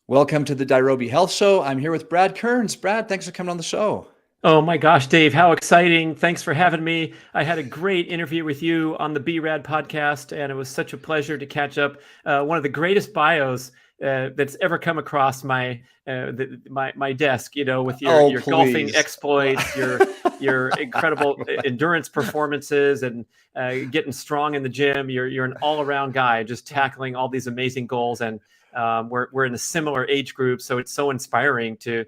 Welcome to the Nairobi Health Show. I'm here with Brad Kearns. Brad, thanks for coming on the show. Oh my gosh, Dave, how exciting. Thanks for having me. I had a great interview with you on the B.rad podcast, and it was such a pleasure to catch up. One of the greatest bios that's ever come across my desk, with your Oh, your golfing please. exploits, your incredible endurance performances, and getting strong in the gym. You're an all-around guy, just tackling all these amazing goals. And we're in a similar age group, so it's so inspiring to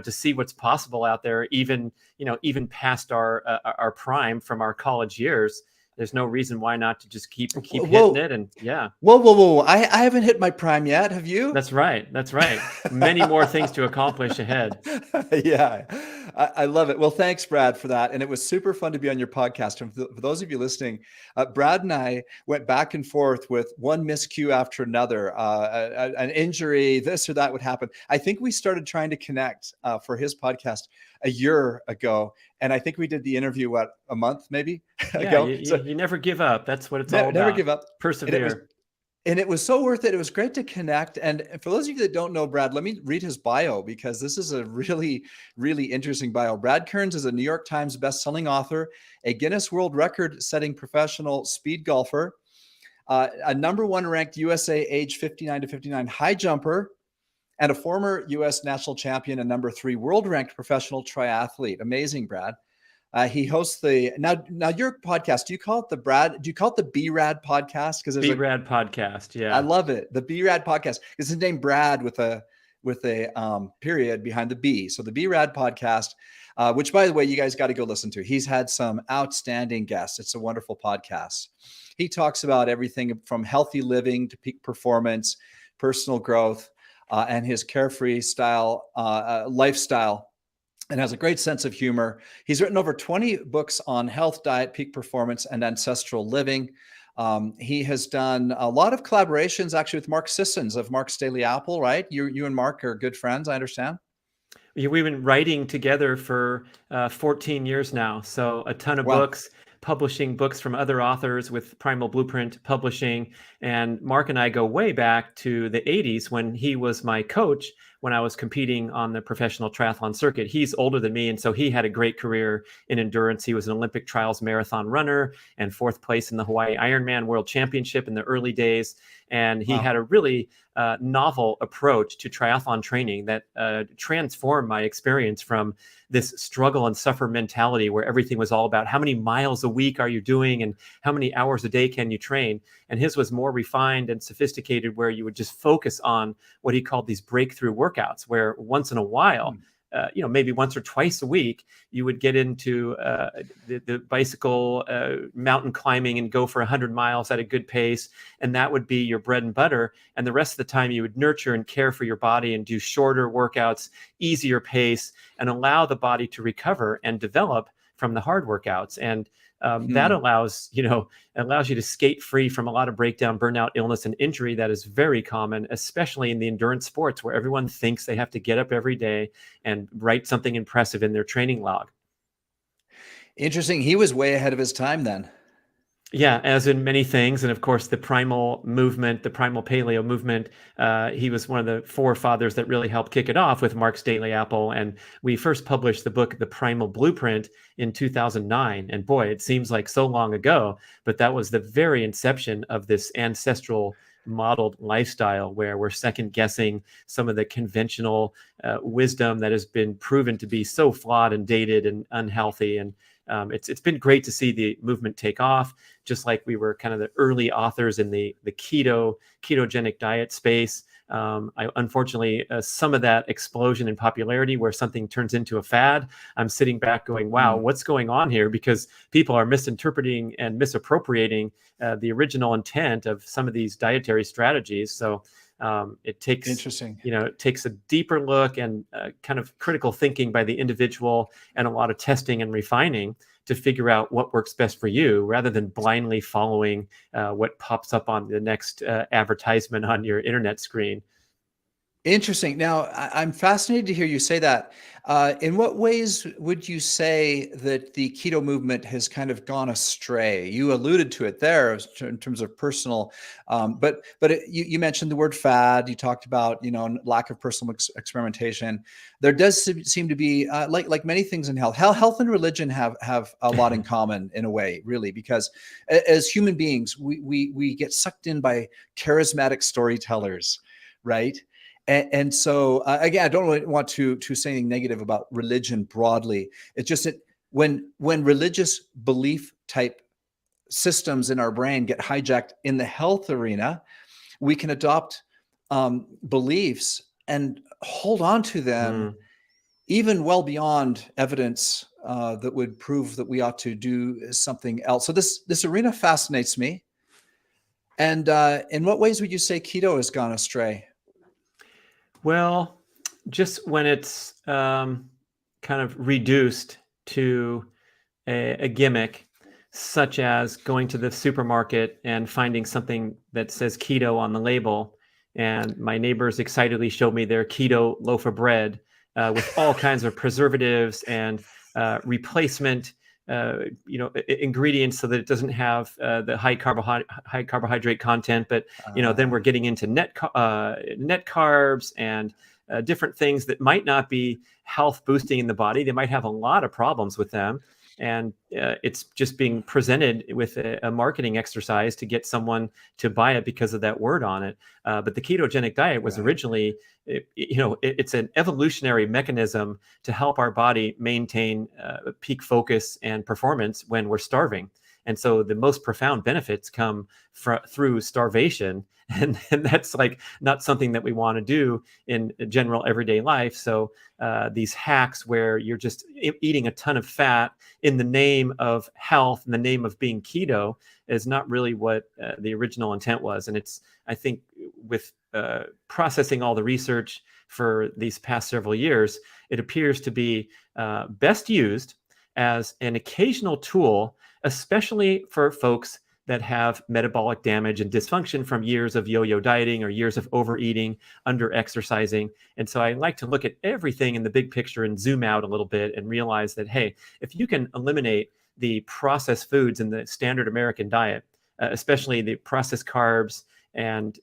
see what's possible out there, even past our prime from our college years. There's no reason why not to just keep hitting Whoa, it. And yeah, whoa. I haven't hit my prime yet. Have you? that's right. That's right. Many more things to accomplish ahead. Yeah, I love it. Well, thanks, Brad, for that. And it was super fun to be on your podcast. And for those of you listening, Brad and I went back and forth with one miscue after another, an injury, this or that would happen. I think we started trying to connect for his podcast a year ago. And I think we did the interview, a month maybe Yeah, ago. you, you, So you never give up. That's what it's all never about. give up. And it was Persevere. and it was so worth it. It was great to connect. And for those of you that don't know Brad, let me read his bio because this is a really, really interesting bio. Brad Kearns is a New York Times bestselling author, a Guinness World Record setting professional speed golfer, a number one ranked USA age 59 to 59 high jumper, and a former US national champion and number three world ranked professional triathlete. Amazing, Brad. He hosts the now your podcast. Do you call it the Brad? Do you call it the B.rad podcast? Because there's B.rad podcast. I Yeah. love it. The B.rad podcast. It's his name Brad with a period behind the B. So the B.rad podcast, which by the way, you guys got to go listen to. He's had some outstanding guests. It's a wonderful podcast. He talks about everything from healthy living to peak performance, personal growth, and his carefree style lifestyle, and has a great sense of humor. He's written over 20 books on health, diet, peak performance, and ancestral living. He has done a lot of collaborations actually with Mark Sissons of Mark's Daily Apple, right? You and Mark are good friends, I understand. We've been writing together for 14 years now. So a ton of Wow. books, publishing books from other authors with Primal Blueprint Publishing. And Mark and I go way back to the 80s when he was my coach when I was competing on the professional triathlon circuit. He's older than me, and so he had a great career in endurance. He was an Olympic trials marathon runner and fourth place in the Hawaii Ironman World Championship in the early days. And he Wow. had a really novel approach to triathlon training that transformed my experience from this struggle and suffer mentality where everything was all about how many miles a week are you doing and how many hours a day can you train. And his was more refined and sophisticated, where you would just focus on what he called these breakthrough workouts, where once in a while, maybe once or twice a week, you would get into the bicycle mountain climbing and go for 100 miles at a good pace. And that would be your bread and butter. And the rest of the time, you would nurture and care for your body and do shorter workouts, easier pace, and allow the body to recover and develop from the hard workouts. And that allows you to skate free from a lot of breakdown, burnout, illness, and injury that is very common, especially in the endurance sports where everyone thinks they have to get up every day and write something impressive in their training log. Interesting. He was way ahead of his time then. Yeah, as in many things. And of course, the primal movement, the primal paleo movement, he was one of the forefathers that really helped kick it off with Mark's Daily Apple. And we first published the book, The Primal Blueprint, in 2009. And boy, it seems like so long ago, but that was the very inception of this ancestral modeled lifestyle where we're second guessing some of the conventional wisdom that has been proven to be so flawed and dated and unhealthy. And it's been great to see the movement take off, just like we were kind of the early authors in the ketogenic diet space. Unfortunately, some of that explosion in popularity where something turns into a fad, I'm sitting back going, wow, what's going on here? Because people are misinterpreting and misappropriating the original intent of some of these dietary strategies. So it takes Interesting. it takes a deeper look and kind of critical thinking by the individual and a lot of testing and refining to figure out what works best for you, rather than blindly following what pops up on the next advertisement on your internet screen. Interesting. Now, I'm fascinated to hear you say that. In what ways would you say that the keto movement has kind of gone astray? You alluded to it there in terms of personal, you mentioned the word fad. You talked about lack of personal experimentation. There does seem to be like many things in health. Health and religion have a lot in common in a way, really, because as human beings, we get sucked in by charismatic storytellers, right? And so again, I don't really want to say anything negative about religion broadly. It's just that when religious belief type systems in our brain get hijacked in the health arena, we can adopt beliefs and hold on to them even well beyond evidence that would prove that we ought to do something else. So this arena fascinates me. And in what ways would you say keto has gone astray? Well, just when it's kind of reduced to a gimmick, such as going to the supermarket and finding something that says keto on the label. And my neighbors excitedly showed me their keto loaf of bread with all kinds of preservatives and replacement ingredients so that it doesn't have the high carbohydrate content, but then we're getting into net carbs and different things that might not be health boosting in the body. They might have a lot of problems with them, and it's just being presented with a marketing exercise to get someone to buy it because of that word on it. But the ketogenic diet was originally, it's an evolutionary mechanism to help our body maintain peak focus and performance when we're starving. And so the most profound benefits come through starvation. And that's like not something that we want to do in general everyday life. So these hacks where you're just eating a ton of fat in the name of health, in the name of being keto, is not really what the original intent was. And it's, I think, with processing all the research for these past several years, it appears to be best used as an occasional tool, especially for folks that have metabolic damage and dysfunction from years of yo-yo dieting or years of overeating, under exercising. And so I like to look at everything in the big picture and zoom out a little bit and realize that, hey, if you can eliminate the processed foods in the standard American diet, especially the processed carbs and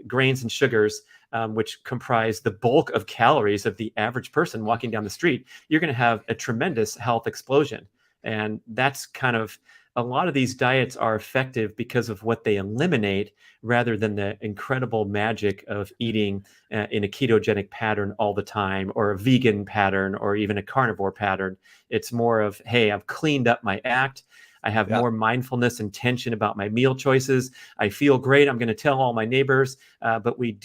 grains and sugars, which comprise the bulk of calories of the average person walking down the street, you're going to have a tremendous health explosion. And that's kind of, a lot of these diets are effective because of what they eliminate rather than the incredible magic of eating in a ketogenic pattern all the time, or a vegan pattern, or even a carnivore pattern. It's more of, hey, I've cleaned up my act. I have more mindfulness and tension about my meal choices. I feel great. I'm going to tell all my neighbors, but we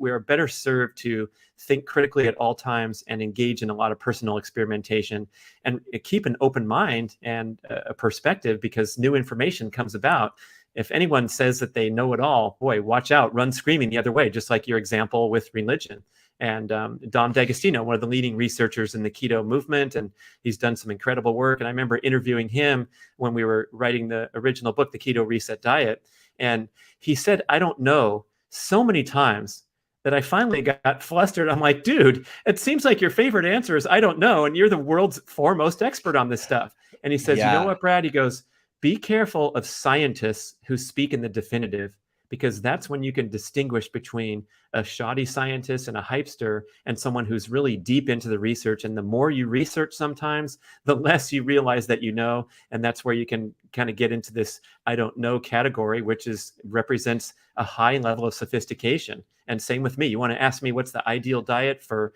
are better served to think critically at all times and engage in a lot of personal experimentation and keep an open mind and a perspective, because new information comes about. If anyone says that they know it all, boy, watch out, run screaming the other way, just like your example with religion. And Dom D'Agostino, one of the leading researchers in the keto movement, and he's done some incredible work. And I remember interviewing him when we were writing the original book, The Keto Reset Diet. And he said, I don't know, so many times that I finally got flustered. I'm like, dude, it seems like your favorite answer is, I don't know. And you're the world's foremost expert on this stuff. And he says, you know what, Brad? He goes, be careful of scientists who speak in the definitive, because that's when you can distinguish between a shoddy scientist and a hypester and someone who's really deep into the research. And the more you research sometimes, the less you realize that you know. And that's where you can kind of get into this I don't know category, which represents a high level of sophistication. And same with me. You want to ask me what's the ideal diet for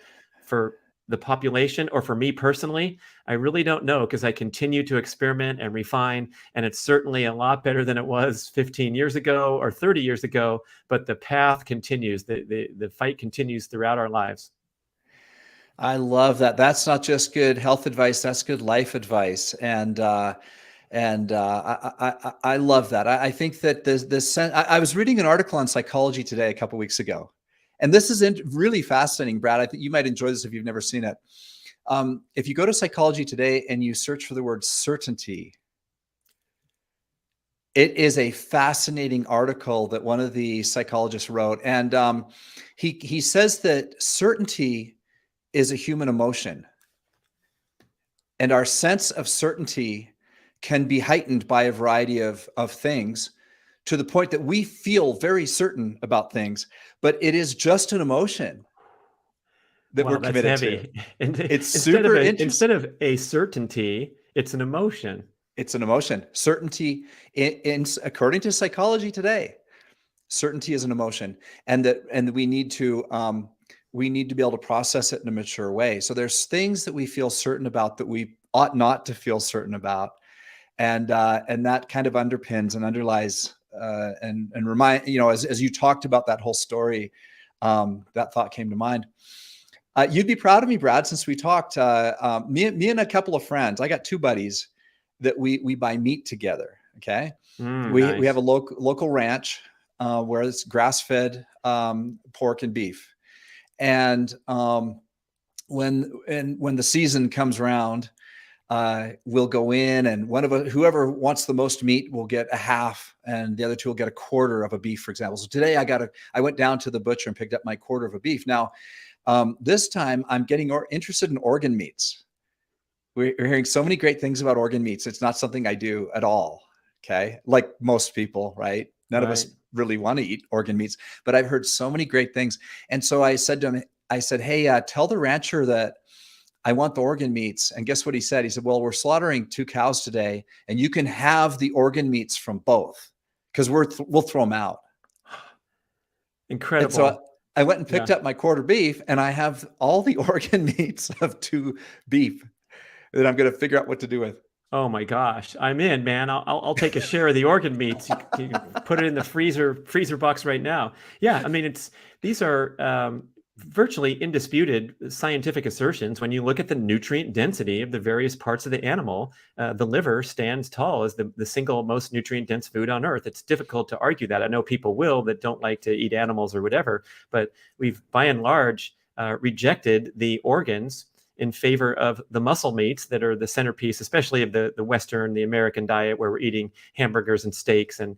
the population, or for me personally, I really don't know, because I continue to experiment and refine, and it's certainly a lot better than it was 15 years ago or 30 years ago, but the path continues, the fight continues throughout our lives. I love that. That's not just good health advice, that's good life advice. And I love that. I think that I was reading an article on Psychology Today a couple of weeks ago, and this is really fascinating, Brad. I think you might enjoy this if you've never seen it. If you go to Psychology Today and you search for the word certainty, It is a fascinating article that one of the psychologists wrote. And he says that certainty is a human emotion. And our sense of certainty can be heightened by a variety of things, to the point that we feel very certain about things, but it is just an emotion that Wow, we're that's committed to. heavy. And It's super interesting. instead of a certainty, it's an emotion. It's an emotion. Certainty, according to psychology today, certainty is an emotion, and we need to be able to process it in a mature way. So there's things that we feel certain about that we ought not to feel certain about, and that kind of underpins and underlies and remind, as you talked about that whole story, that thought came to mind. You'd be proud of me, Brad, since we talked. Me and a couple of friends. I got two buddies that we buy meat together. Okay, Nice. we have a local ranch where it's grass-fed pork and beef, and when the season comes around, we'll go in, and whoever wants the most meat will get a half, and the other two will get a quarter of a beef, for example. So today I went down to the butcher and picked up my quarter of a beef. Now, this time I'm getting interested in organ meats. We're hearing so many great things about organ meats. It's not something I do at all. Okay. Like most people, right? None of us really want to eat organ meats, but I've heard so many great things. And so I said to him, hey, tell the rancher that I want the organ meats. And guess what he said? He said, well, we're slaughtering 2 cows today, and you can have the organ meats from both, because we'll throw them out. Incredible. And so I went and picked up my quarter beef, and I have all the organ meats of 2 beef that I'm going to figure out what to do with. Oh my gosh, I'm in, man. I'll take a share of the organ meats. You can put it in the freezer box right now. Yeah, I mean, these are virtually indisputed scientific assertions. When you look at the nutrient density of the various parts of the animal, the liver stands tall as the single most nutrient dense food on earth. It's difficult to argue that. I know people that don't like to eat animals or whatever, but we've by and large rejected the organs in favor of the muscle meats that are the centerpiece, especially of the Western, the American diet, where we're eating hamburgers and steaks and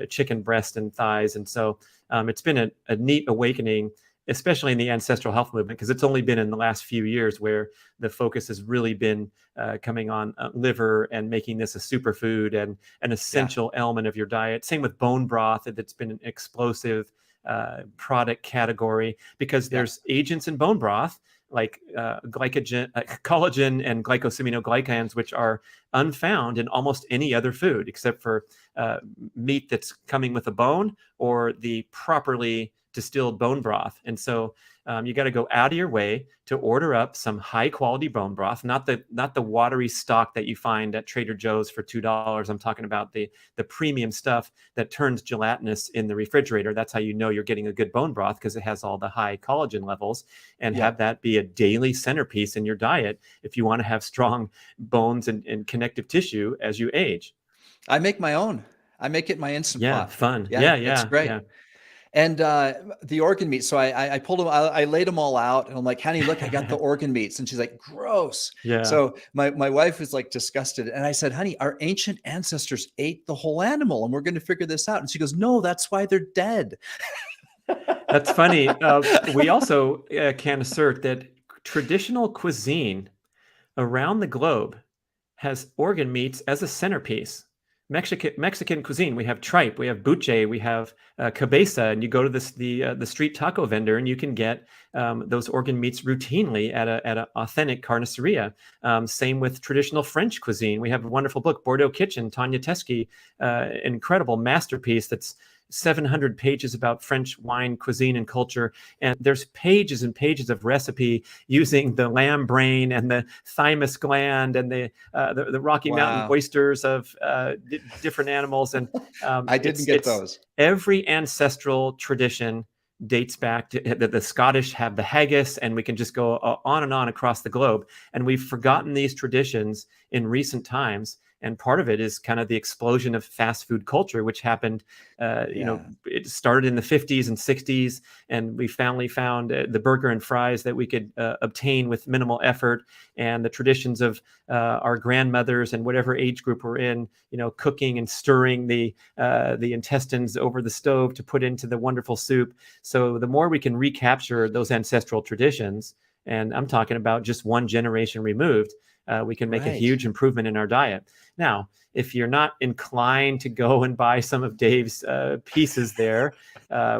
chicken breast and thighs. And so it's been a neat awakening, especially in the ancestral health movement, because it's only been in the last few years where the focus has really been coming on liver and making this a superfood and an essential element of your diet. Same with bone broth. That's been an explosive product category, because there's agents in bone broth like collagen and glycosaminoglycans, which are unfound in almost any other food except for meat that's coming with a bone or the properly distilled bone broth. And so you got to go out of your way to order up some high quality bone broth, not the watery stock that you find at Trader Joe's for $2. I'm talking about the premium stuff that turns gelatinous in the refrigerator. That's how you know you're getting a good bone broth, because it has all the high collagen levels, and have that be a daily centerpiece in your diet if you want to have strong bones and connective tissue as you age. I make my own. I make it my Instant Pot. Fun. Yeah, it's great. Yeah. And the organ meats. So I pulled them, I laid them all out, and I'm like, honey, look, I got the organ meats. And she's like, gross. Yeah. So my wife was like disgusted. And I said, honey, our ancient ancestors ate the whole animal, and we're going to figure this out. And she goes, no, that's why they're dead. That's funny. We also can assert that traditional cuisine around the globe has organ meats as a centerpiece. Mexican cuisine, we have tripe, we have buche, we have cabeza, and you go to the street taco vendor and you can get those organ meats routinely at an authentic carniceria. Same with traditional French cuisine. We have a wonderful book, Bordeaux Kitchen, Tanya Teskey, incredible masterpiece that's 700 pages about French wine, cuisine, and culture. And there's pages and pages of recipe using the lamb brain and the thymus gland and the Rocky Mountain oysters of different animals. And I didn't get those. Every ancestral tradition dates back to the Scottish have the haggis, and we can just go on and on across the globe. And we've forgotten these traditions in recent times. And part of it is kind of the explosion of fast food culture, which happened, it started in the 50s and 60s. And we finally found the burger and fries that we could obtain with minimal effort, and the traditions of our grandmothers and whatever age group we're in, cooking and stirring the intestines over the stove to put into the wonderful soup. So the more we can recapture those ancestral traditions, and I'm talking about just one generation removed, we can make a huge improvement in our diet. Now, if you're not inclined to go and buy some of Dave's pieces there,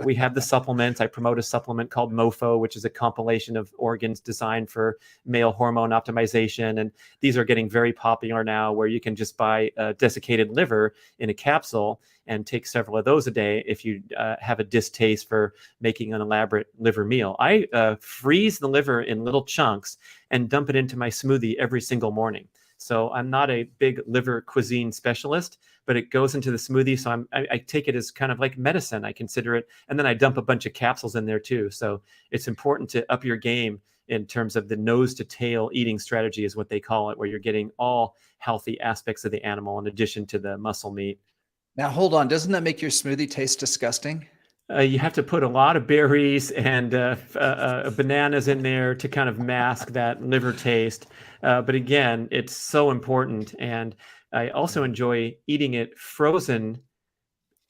we have the supplements. I promote a supplement called MoFo, which is a compilation of organs designed for male hormone optimization. And these are getting very popular now, where you can just buy a desiccated liver in a capsule and take several of those a day if you have a distaste for making an elaborate liver meal. I freeze the liver in little chunks and dump it into my smoothie every single morning. So I'm not a big liver cuisine specialist, but it goes into the smoothie. So I take it as kind of like medicine. I consider it. And then I dump a bunch of capsules in there too. So it's important to up your game in terms of the nose to tail eating strategy, is what they call it, where you're getting all healthy aspects of the animal in addition to the muscle meat. Now, hold on. Doesn't that make your smoothie taste disgusting? You have to put a lot of berries and bananas in there to kind of mask that liver taste. But again, it's so important. And I also enjoy eating it frozen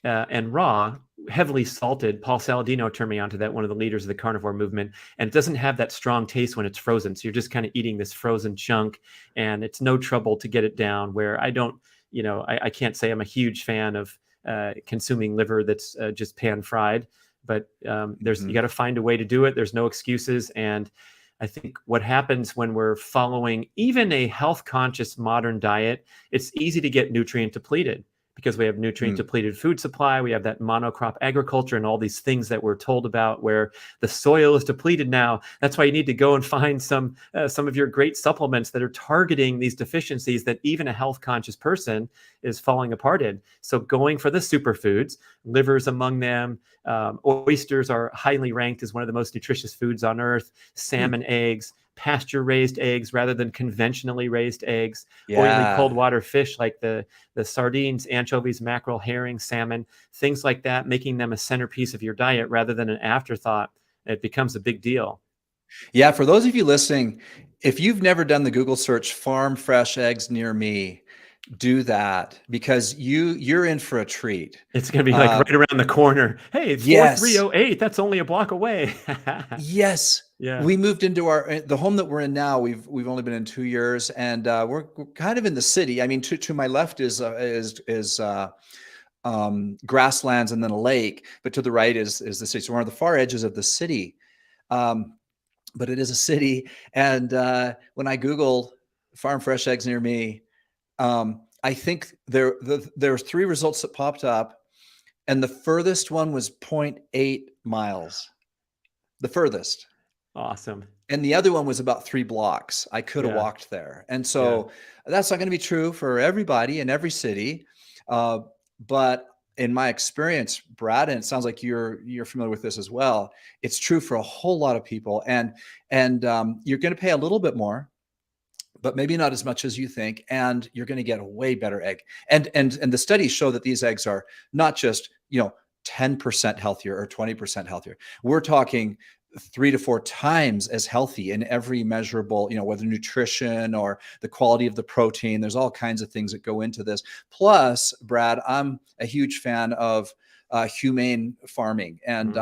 and raw, heavily salted. Paul Saladino turned me onto that, one of the leaders of the carnivore movement. And it doesn't have that strong taste when it's frozen. So you're just kind of eating this frozen chunk, and it's no trouble to get it down, where I don't, I can't say I'm a huge fan of consuming liver that's just pan fried, but you got to find a way to do it. There's no excuses. And I think what happens when we're following even a health conscious modern diet, it's easy to get nutrient depleted, because we have nutrient depleted food supply. We have that monocrop agriculture and all these things that we're told about, where the soil is depleted now. That's why you need to go and find some of your great supplements that are targeting these deficiencies that even a health conscious person is falling apart in. So going for the superfoods, livers among them. Oysters are highly ranked as one of the most nutritious foods on earth. Salmon, eggs, pasture raised eggs rather than conventionally raised eggs. Oily cold water fish like the sardines, anchovies, mackerel, herring, salmon, things like that, making them a centerpiece of your diet rather than an afterthought. It becomes a big deal. Yeah, for those of you listening, if you've never done the Google search farm fresh eggs near me, do that, because you're in for a treat. It's going to be like right around the corner. Hey, 4308, that's only a block away. Yes. Yeah. We moved into the home that we're in now. We've only been in 2 years, and we're kind of in the city. I mean, to my left is grasslands and then a lake, but to the right is the city. So we're on the far edges of the city. But it is a city. And when I Googled farm fresh eggs near me, I think there's 3 results that popped up, and the furthest one was 0.8 miles. The furthest. Awesome. And the other one was about 3 blocks. I could have walked there. And so that's not going to be true for everybody in every city. But in my experience, Brad, and it sounds like you're familiar with this as well, it's true for a whole lot of people. And you're going to pay a little bit more, but maybe not as much as you think, and you're going to get a way better egg. And the studies show that these eggs are not just 10% healthier or 20% healthier. We're talking 3 to 4 times as healthy in every measurable, whether nutrition or the quality of the protein. There's all kinds of things that go into this. Plus, Brad, I'm a huge fan of humane farming, and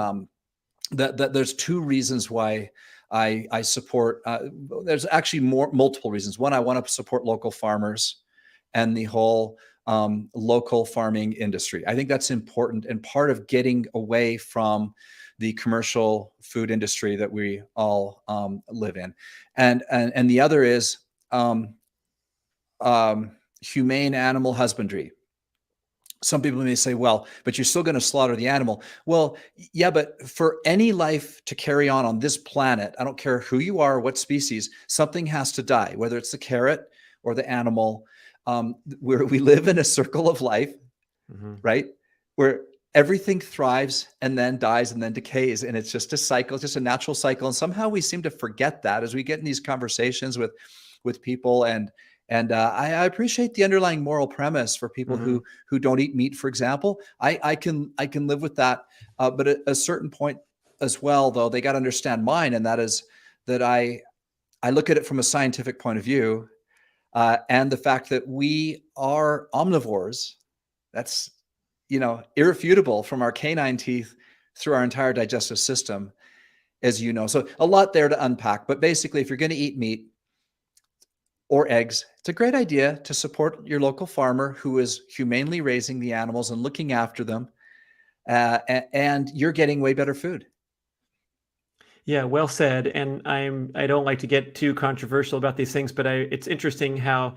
that there's 2 reasons why I support. There's actually multiple reasons. One, I want to support local farmers and the whole local farming industry. I think that's important and part of getting away from the commercial food industry that we all live in. And the other is humane animal husbandry. Some people may say, well, but you're still going to slaughter the animal. Well, yeah, but for any life to carry on this planet, I don't care who you are, what species, something has to die, whether it's the carrot or the animal. Where we live in a circle of life, right? Where everything thrives and then dies and then decays. And it's just a cycle, just a natural cycle. And somehow we seem to forget that as we get in these conversations with people. And And I appreciate the underlying moral premise for people who don't eat meat, for example. I can live with that, but at a certain point as well, though, they got to understand mine, and that is that I look at it from a scientific point of view, and the fact that we are omnivores. That's irrefutable from our canine teeth through our entire digestive system, as you know. So a lot there to unpack. But basically, if you're going to eat meat or eggs, it's a great idea to support your local farmer who is humanely raising the animals and looking after them, and you're getting way better food. Yeah, well said. And I don't like to get too controversial about these things, but it's interesting how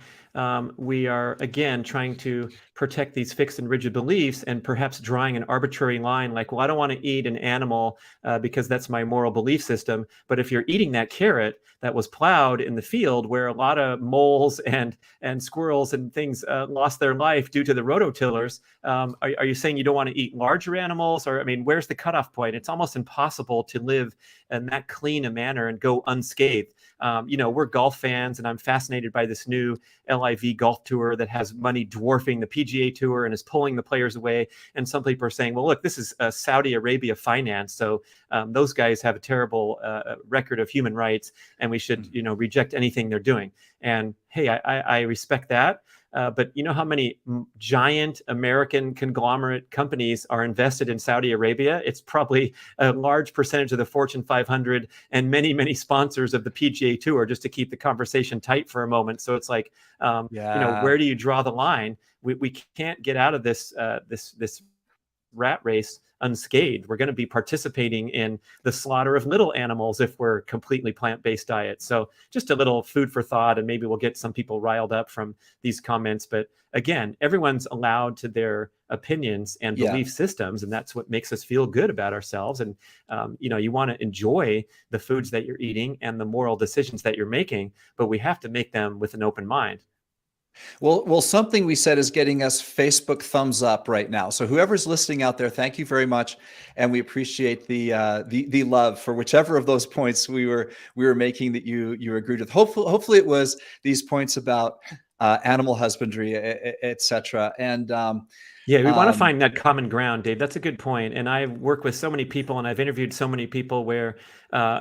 we are again trying to protect these fixed and rigid beliefs, and perhaps drawing an arbitrary line like, well, I don't want to eat an animal because that's my moral belief system. But if you're eating that carrot that was plowed in the field where a lot of moles and squirrels and things lost their life due to the rototillers, are you saying you don't want to eat larger animals? Or, I mean, where's the cutoff point? It's almost impossible to live in that clean a manner and go unscathed. We're golf fans, and I'm fascinated by this new LIV golf tour that has money dwarfing the PGA tour and is pulling the players away. And some people are saying, well, look, this is Saudi Arabia finance. So those guys have a terrible record of human rights, and we should, reject anything they're doing. And hey, I respect that. But you know how many giant American conglomerate companies are invested in Saudi Arabia? It's probably a large percentage of the Fortune 500 and many, many sponsors of the PGA Tour, just to keep the conversation tight for a moment. So it's like, where do you draw the line? We can't get out of this rat race unscathed. We're going to be participating in the slaughter of little animals if we're completely plant-based diet. So just a little food for thought, and maybe we'll get some people riled up from these comments. But again, everyone's allowed to their opinions and belief systems, and that's what makes us feel good about ourselves. And you want to enjoy the foods that you're eating and the moral decisions that you're making, but we have to make them with an open mind. Well, something we said is getting us Facebook thumbs up right now. So whoever's listening out there, thank you very much, and we appreciate the love for whichever of those points we were making that you agreed with. Hopefully, it was these points about animal husbandry, etc. And we want to find that common ground, Dave. That's a good point. And I've worked with so many people, and I've interviewed so many people where,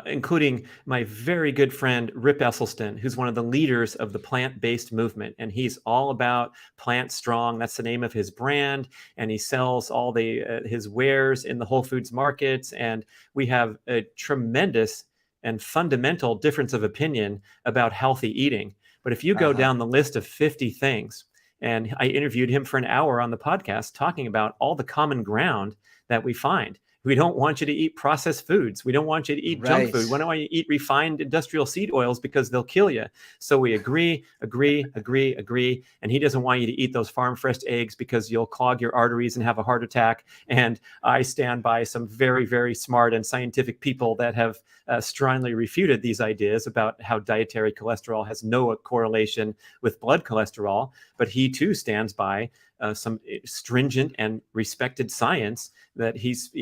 including my very good friend, Rip Esselstyn, who's one of the leaders of the plant-based movement. And he's all about Plant Strong. That's the name of his brand. And he sells all his wares in the Whole Foods markets. And we have a tremendous and fundamental difference of opinion about healthy eating. But if you go down the list of 50 things, and I interviewed him for an hour on the podcast talking about all the common ground that we find. We don't want you to eat processed foods. We don't want you to eat junk food. We don't want you to eat refined industrial seed oils because they'll kill you. So we agree. And he doesn't want you to eat those farm fresh eggs because you'll clog your arteries and have a heart attack. And I stand by some very, very smart and scientific people that have strongly refuted these ideas about how dietary cholesterol has no correlation with blood cholesterol. But he too stands by some stringent and respected science that he's,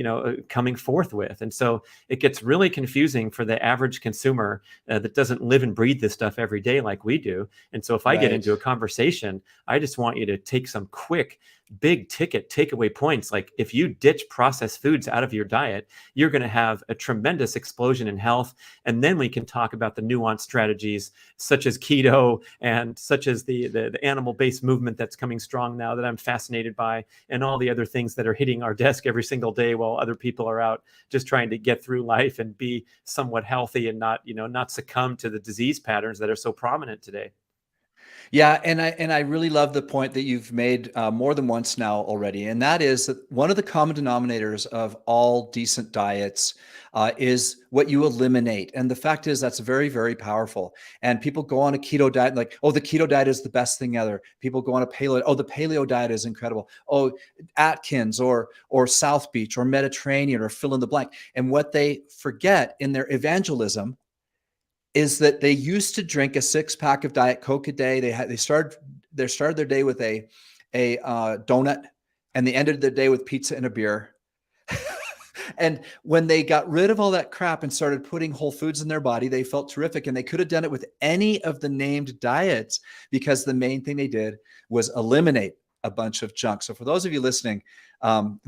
coming forth with. And so it gets really confusing for the average consumer that doesn't live and breathe this stuff every day like we do. And so if I get into a conversation, I just want you to take some quick, big ticket takeaway points. Like if you ditch processed foods out of your diet, you're going to have a tremendous explosion in health. And then we can talk about the nuanced strategies such as keto and such as the animal-based movement that's coming strong now that I'm fascinated by, and all the other things that are hitting our desk every single day while other people are out just trying to get through life and be somewhat healthy and not succumb to the disease patterns that are so prominent today. Yeah, and I really love the point that you've made more than once now already, and that is that one of the common denominators of all decent diets is what you eliminate. And the fact is that's very, very powerful. And people go on a keto diet and like, oh, the keto diet is the best thing ever. People go on a paleo. Oh, the paleo diet is incredible. Oh, Atkins or South Beach or Mediterranean or fill in the blank. And what they forget in their evangelism is that they used to drink a 6-pack of Diet Coke a day. They started their day with a donut, and they ended their day with pizza and a beer. And when they got rid of all that crap and started putting whole foods in their body, they felt terrific. And they could have done it with any of the named diets, because the main thing they did was eliminate a bunch of junk. So for those of you listening, so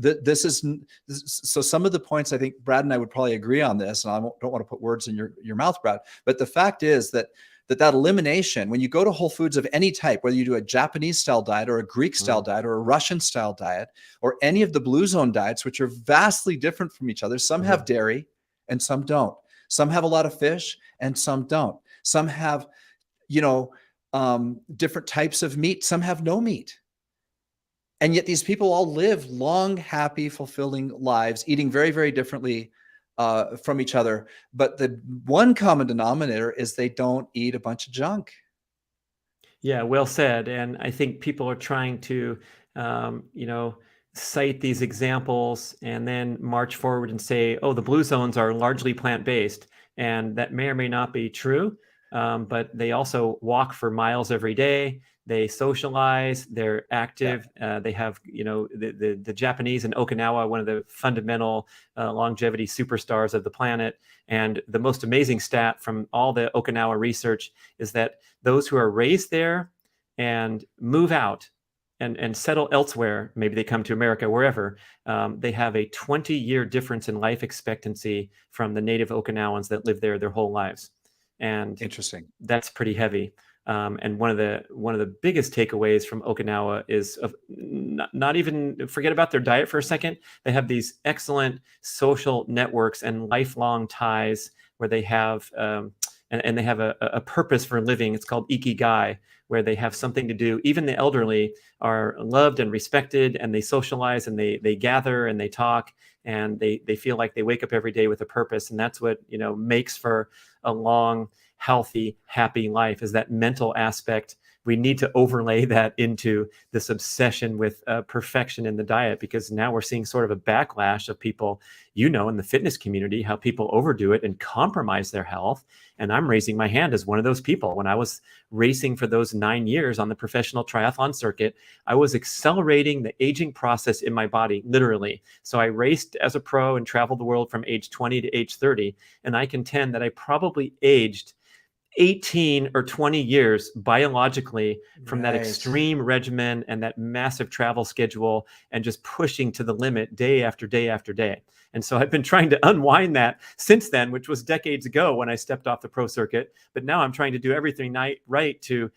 some of the points, I think Brad and I would probably agree on this, and I don't want to put words in your mouth, Brad, but the fact is that elimination, when you go to whole foods of any type, whether you do a Japanese style diet or a Greek style diet or a Russian style diet, or any of the blue zone diets, which are vastly different from each other. Some have dairy and some don't. Some have a lot of fish and some don't. Some have, different types of meat. Some have no meat. And yet these people all live long, happy, fulfilling lives, eating very, very differently from each other. But the one common denominator is they don't eat a bunch of junk. Yeah, well said. And I think people are trying to, cite these examples and then march forward and say, oh, the blue zones are largely plant-based. And that may or may not be true. But they also walk for miles every day. They socialize, they're active. They have, the Japanese in Okinawa, one of the fundamental longevity superstars of the planet. And the most amazing stat from all the Okinawa research is that those who are raised there and move out and settle elsewhere, maybe they come to America, wherever, they have a 20-year difference in life expectancy from the native Okinawans that live there their whole lives. And interesting. That's pretty heavy. And one of the biggest takeaways from Okinawa is not even forget about their diet for a second. They have these excellent social networks and lifelong ties where they have and they have a purpose for living. It's called ikigai, where they have something to do. Even the elderly are loved and respected, and they socialize and they gather and they talk, and they feel like they wake up every day with a purpose. And that's what makes for a long, healthy, happy life, is that mental aspect. We need to overlay that into this obsession with perfection in the diet, because now we're seeing sort of a backlash of people, in the fitness community, how people overdo it and compromise their health. And I'm raising my hand as one of those people. When I was racing for those 9 years on the professional triathlon circuit, I was accelerating the aging process in my body, literally. So I raced as a pro and traveled the world from age 20 to age 30. And I contend that I probably aged 18 or 20 years biologically from that extreme regimen and that massive travel schedule and just pushing to the limit day after day after day. And so I've been trying to unwind that since then, which was decades ago when I stepped off the pro circuit. But now I'm trying to do everything right to,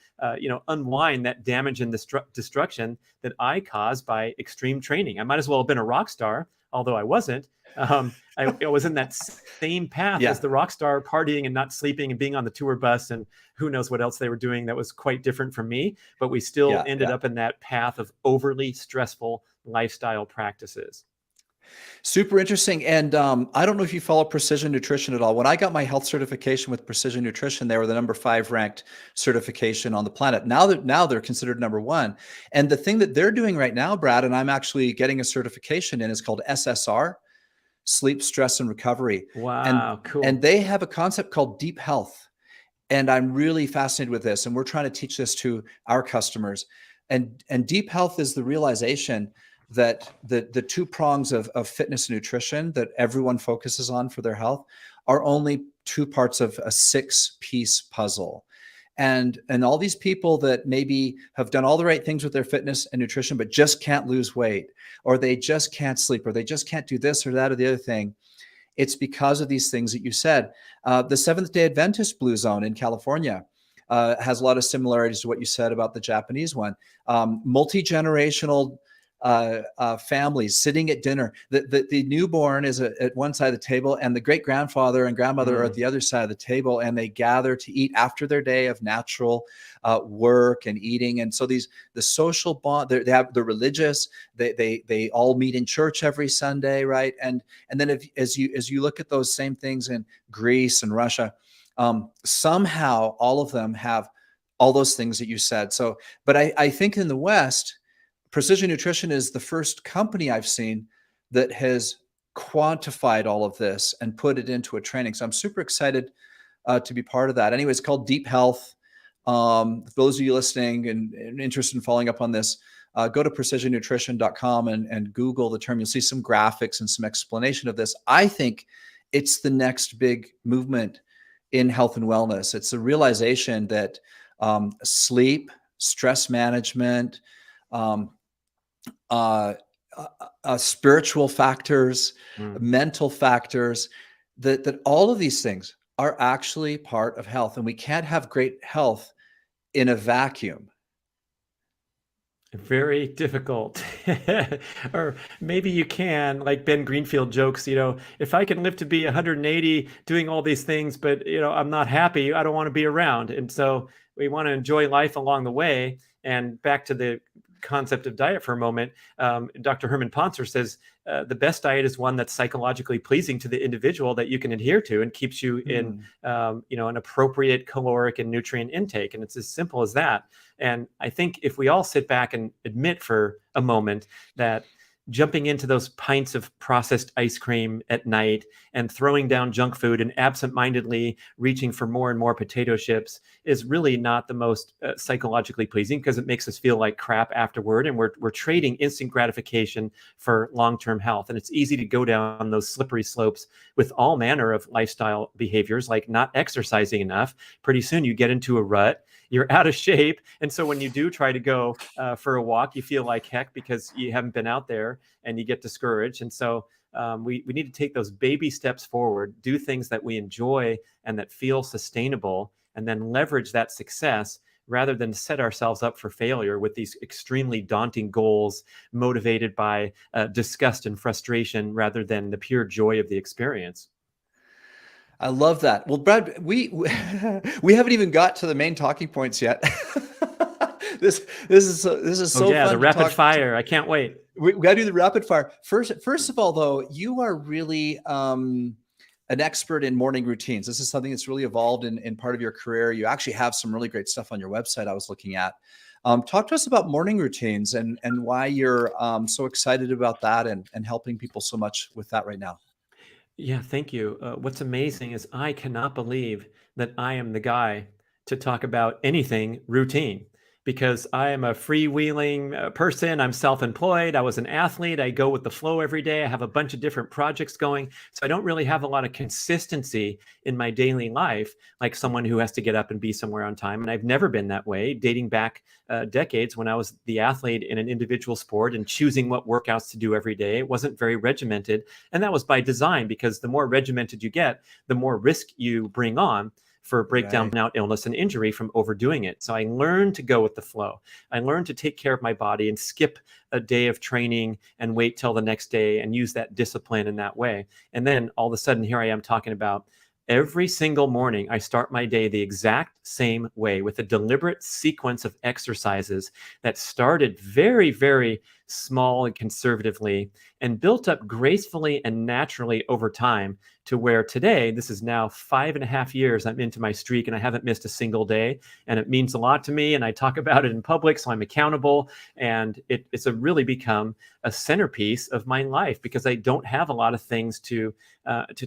unwind that damage and destruction that I caused by extreme training. I might as well have been a rock star, although I wasn't. I was in that same path as the rock star, partying and not sleeping and being on the tour bus and who knows what else they were doing that was quite different from me. But we still ended up in that path of overly stressful lifestyle practices. Super interesting. And I don't know if you follow Precision Nutrition at all. When I got my health certification with Precision Nutrition, they were the number 5 ranked certification on the planet. Now they're considered number 1. And the thing that they're doing right now, Brad, and I'm actually getting a certification in, is called SSR, Sleep, Stress, and Recovery. Wow, cool. And they have a concept called deep health. And I'm really fascinated with this. And we're trying to teach this to our customers. And deep health is the realization that the 2 prongs of fitness and nutrition that everyone focuses on for their health are only 2 parts of a 6-piece puzzle. And all these people that maybe have done all the right things with their fitness and nutrition, but just can't lose weight, or they just can't sleep, or they just can't do this or that or the other thing, it's because of these things that you said. The Seventh-day Adventist Blue Zone in California has a lot of similarities to what you said about the Japanese one. Multi-generational families sitting at dinner. The newborn is at one side of the table, and the great grandfather and grandmother are at the other side of the table, and they gather to eat after their day of natural work and eating. And so the social bond, they're religious. They all meet in church every Sunday, right? And then as you look at those same things in Greece and Russia, somehow all of them have all those things that you said. So, but I think in the West, Precision Nutrition is the first company I've seen that has quantified all of this and put it into a training. So I'm super excited to be part of that. Anyway, it's called Deep Health. For those of you listening and interested in following up on this, go to precisionnutrition.com and Google the term. You'll see some graphics and some explanation of this. I think it's the next big movement in health and wellness. It's the realization that sleep, stress management, spiritual factors, mental factors, that all of these things are actually part of health. And we can't have great health in a vacuum. Very difficult. Or maybe you can, like Ben Greenfield jokes, if I can live to be 180 doing all these things, but I'm not happy, I don't want to be around. And so we want to enjoy life along the way. And back to the concept of diet for a moment, Dr. Herman Poncer says the best diet is one that's psychologically pleasing to the individual, that you can adhere to and keeps you in an appropriate caloric and nutrient intake. And it's as simple as that. And I think if we all sit back and admit for a moment that jumping into those pints of processed ice cream at night and throwing down junk food and absentmindedly reaching for more and more potato chips is really not the most psychologically pleasing, because it makes us feel like crap afterward. And we're trading instant gratification for long-term health. And it's easy to go down those slippery slopes with all manner of lifestyle behaviors, like not exercising enough. Pretty soon you get into a rut. You're out of shape. And so when you do try to go for a walk, you feel like heck because you haven't been out there, and you get discouraged. And so we need to take those baby steps forward, do things that we enjoy and that feel sustainable, and then leverage that success rather than set ourselves up for failure with these extremely daunting goals motivated by disgust and frustration rather than the pure joy of the experience. I love that. Well, Brad, we haven't even got to the main talking points yet. This is so fun. The rapid fire. I can't wait. We got to do the rapid fire. First of all, though, you are really an expert in morning routines. This is something that's really evolved in part of your career. You actually have some really great stuff on your website I was looking at. Talk to us about morning routines and why you're so excited about that and helping people so much with that right now. Yeah, thank you. What's amazing is I cannot believe that I am the guy to talk about anything routine, because I am a freewheeling person. I'm self-employed. I was an athlete. I go with the flow every day. I have a bunch of different projects going. So I don't really have a lot of consistency in my daily life, like someone who has to get up and be somewhere on time. And I've never been that way, dating back decades when I was the athlete in an individual sport and choosing what workouts to do every day. It wasn't very regimented. And that was by design, because the more regimented you get, the more risk you bring on for breakdown, burnout, illness, and injury from overdoing it. So I learned to go with the flow. I learned to take care of my body and skip a day of training and wait till the next day and use that discipline in that way. And then all of a sudden, here I am talking about every single morning, I start my day the exact same way with a deliberate sequence of exercises that started very, very small and conservatively and built up gracefully and naturally over time to where today, this is now 5.5 years I'm into my streak and I haven't missed a single day. And it means a lot to me. And I talk about it in public, so I'm accountable. And it's really become a centerpiece of my life, because I don't have a lot of things to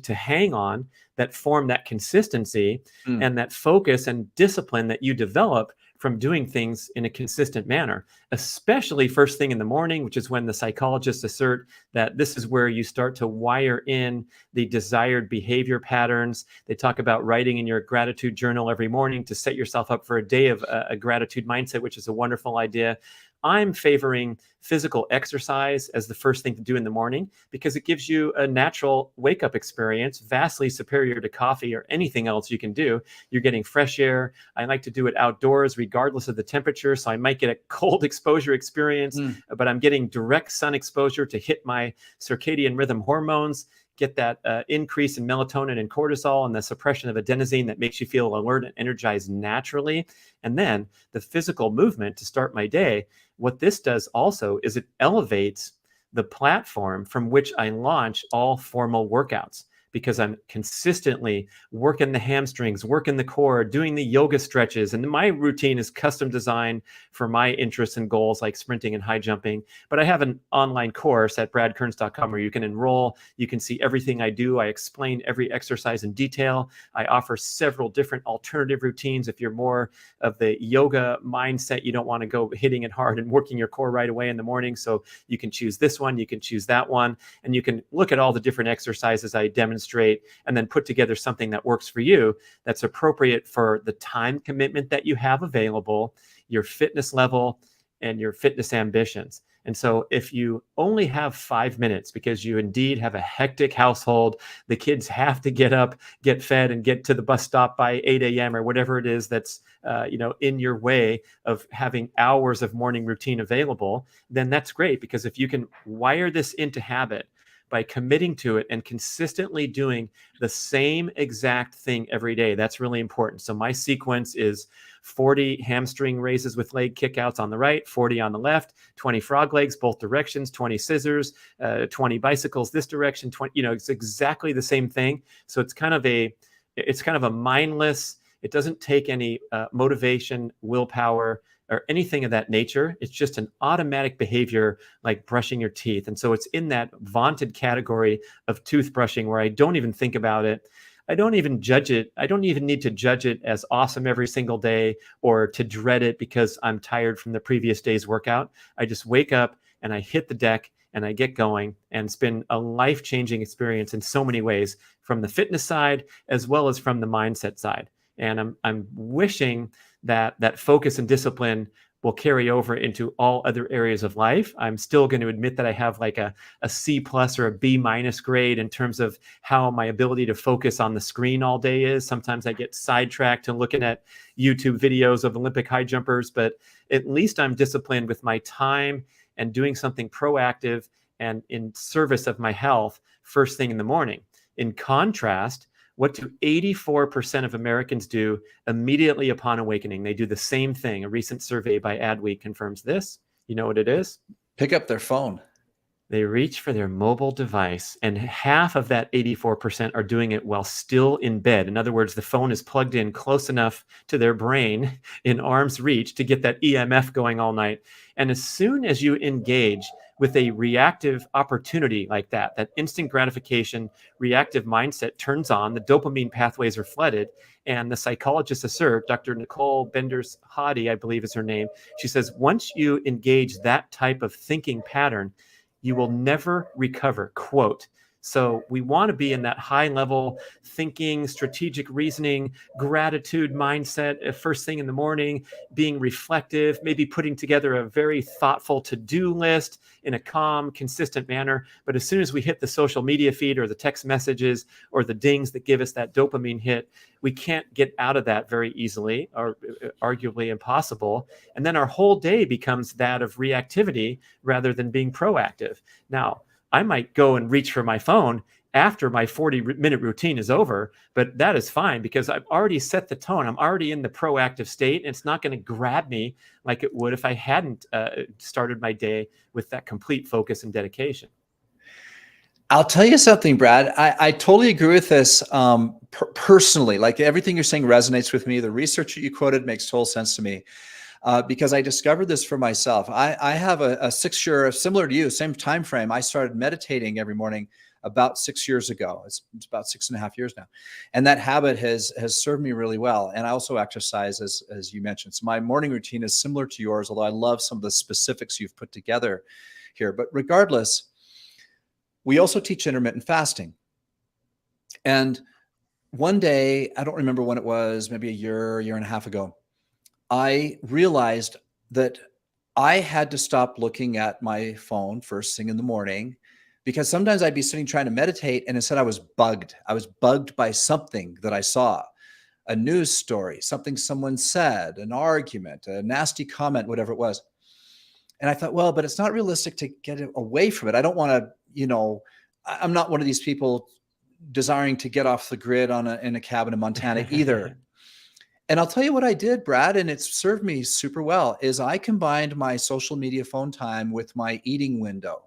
hang on that form that consistency and that focus and discipline that you develop from doing things in a consistent manner, especially first thing in the morning, which is when the psychologists assert that this is where you start to wire in the desired behavior patterns. They talk about writing in your gratitude journal every morning to set yourself up for a day of a gratitude mindset, which is a wonderful idea. I'm favoring physical exercise as the first thing to do in the morning, because it gives you a natural wake-up experience, vastly superior to coffee or anything else you can do. You're getting fresh air. I like to do it outdoors, regardless of the temperature. So I might get a cold exposure experience, but I'm getting direct sun exposure to hit my circadian rhythm hormones, get that increase in melatonin and cortisol and the suppression of adenosine that makes you feel alert and energized naturally. And then the physical movement to start my day. What this does also is it elevates the platform from which I launch all formal workouts, because I'm consistently working the hamstrings, working the core, doing the yoga stretches. And my routine is custom designed for my interests and goals like sprinting and high jumping. But I have an online course at bradkearns.com where you can enroll. You can see everything I do. I explain every exercise in detail. I offer several different alternative routines. If you're more of the yoga mindset, you don't want to go hitting it hard and working your core right away in the morning. So you can choose this one, you can choose that one, and you can look at all the different exercises I demonstrate and then put together something that works for you, that's appropriate for the time commitment that you have available, your fitness level, and your fitness ambitions. And so if you only have 5 minutes because you indeed have a hectic household, the kids have to get up, get fed, and get to the bus stop by 8 a.m. or whatever it is that's in your way of having hours of morning routine available, then that's great. Because if you can wire this into habit by committing to it and consistently doing the same exact thing every day, that's really important. So my sequence is 40 hamstring raises with leg kickouts on the right, 40 on the left, 20 frog legs, both directions, 20 scissors, 20 bicycles this direction, 20, it's exactly the same thing. So it's kind of a mindless, it doesn't take any motivation, willpower, or anything of that nature. It's just an automatic behavior like brushing your teeth. And so it's in that vaunted category of toothbrushing where I don't even think about it. I don't even judge it. I don't even need to judge it as awesome every single day or to dread it because I'm tired from the previous day's workout. I just wake up and I hit the deck and I get going, and it's been a life-changing experience in so many ways, from the fitness side as well as from the mindset side. And I'm wishing that focus and discipline will carry over into all other areas of life. I'm still going to admit that I have like a C+ or a B- grade in terms of how my ability to focus on the screen all day is. Sometimes I get sidetracked to looking at YouTube videos of Olympic high jumpers, but at least I'm disciplined with my time and doing something proactive and in service of my health first thing in the morning. In contrast, what do 84% of Americans do immediately upon awakening? They do the same thing. A recent survey by Adweek confirms this. You know what it is? Pick up their phone. They reach for their mobile device, and half of that 84% are doing it while still in bed. In other words, the phone is plugged in close enough to their brain in arm's reach to get that EMF going all night. And as soon as you engage with a reactive opportunity like that instant gratification, reactive mindset turns on, the dopamine pathways are flooded. And the psychologists assert, Dr. Nicole Benders-Hadi, I believe is her name, she says, once you engage that type of thinking pattern, you will never recover, quote. So we want to be in that high level thinking, strategic reasoning, gratitude mindset first thing in the morning, being reflective, maybe putting together a very thoughtful to-do list in a calm, consistent manner. But as soon as we hit the social media feed or the text messages or the dings that give us that dopamine hit, we can't get out of that very easily, or arguably impossible. And then our whole day becomes that of reactivity rather than being proactive. Now, I might go and reach for my phone after my 40-minute routine is over, but that is fine because I've already set the tone. I'm already in the proactive state, and it's not going to grab me like it would if I hadn't started my day with that complete focus and dedication. I'll tell you something, Brad. I totally agree with this personally. Like, everything you're saying resonates with me. The research that you quoted makes total sense to me. Because I discovered this for myself. I have a 6-year, similar to you, same time frame. I started meditating every morning about 6 years ago. It's about 6.5 years now, and that habit has served me really well. And I also exercise, as you mentioned. So my morning routine is similar to yours, although I love some of the specifics you've put together here. But regardless, we also teach intermittent fasting. And one day, I don't remember when it was, maybe a year and a half ago, I realized that I had to stop looking at my phone first thing in the morning, because sometimes I'd be sitting trying to meditate, and instead I was bugged. I was bugged by something that I saw, a news story, something someone said, an argument, a nasty comment, whatever it was. And I thought, well, but it's not realistic to get away from it. I don't want to, I'm not one of these people desiring to get off the grid in a cabin in Montana either. And I'll tell you what I did, Brad, and it's served me super well, is I combined my social media phone time with my eating window.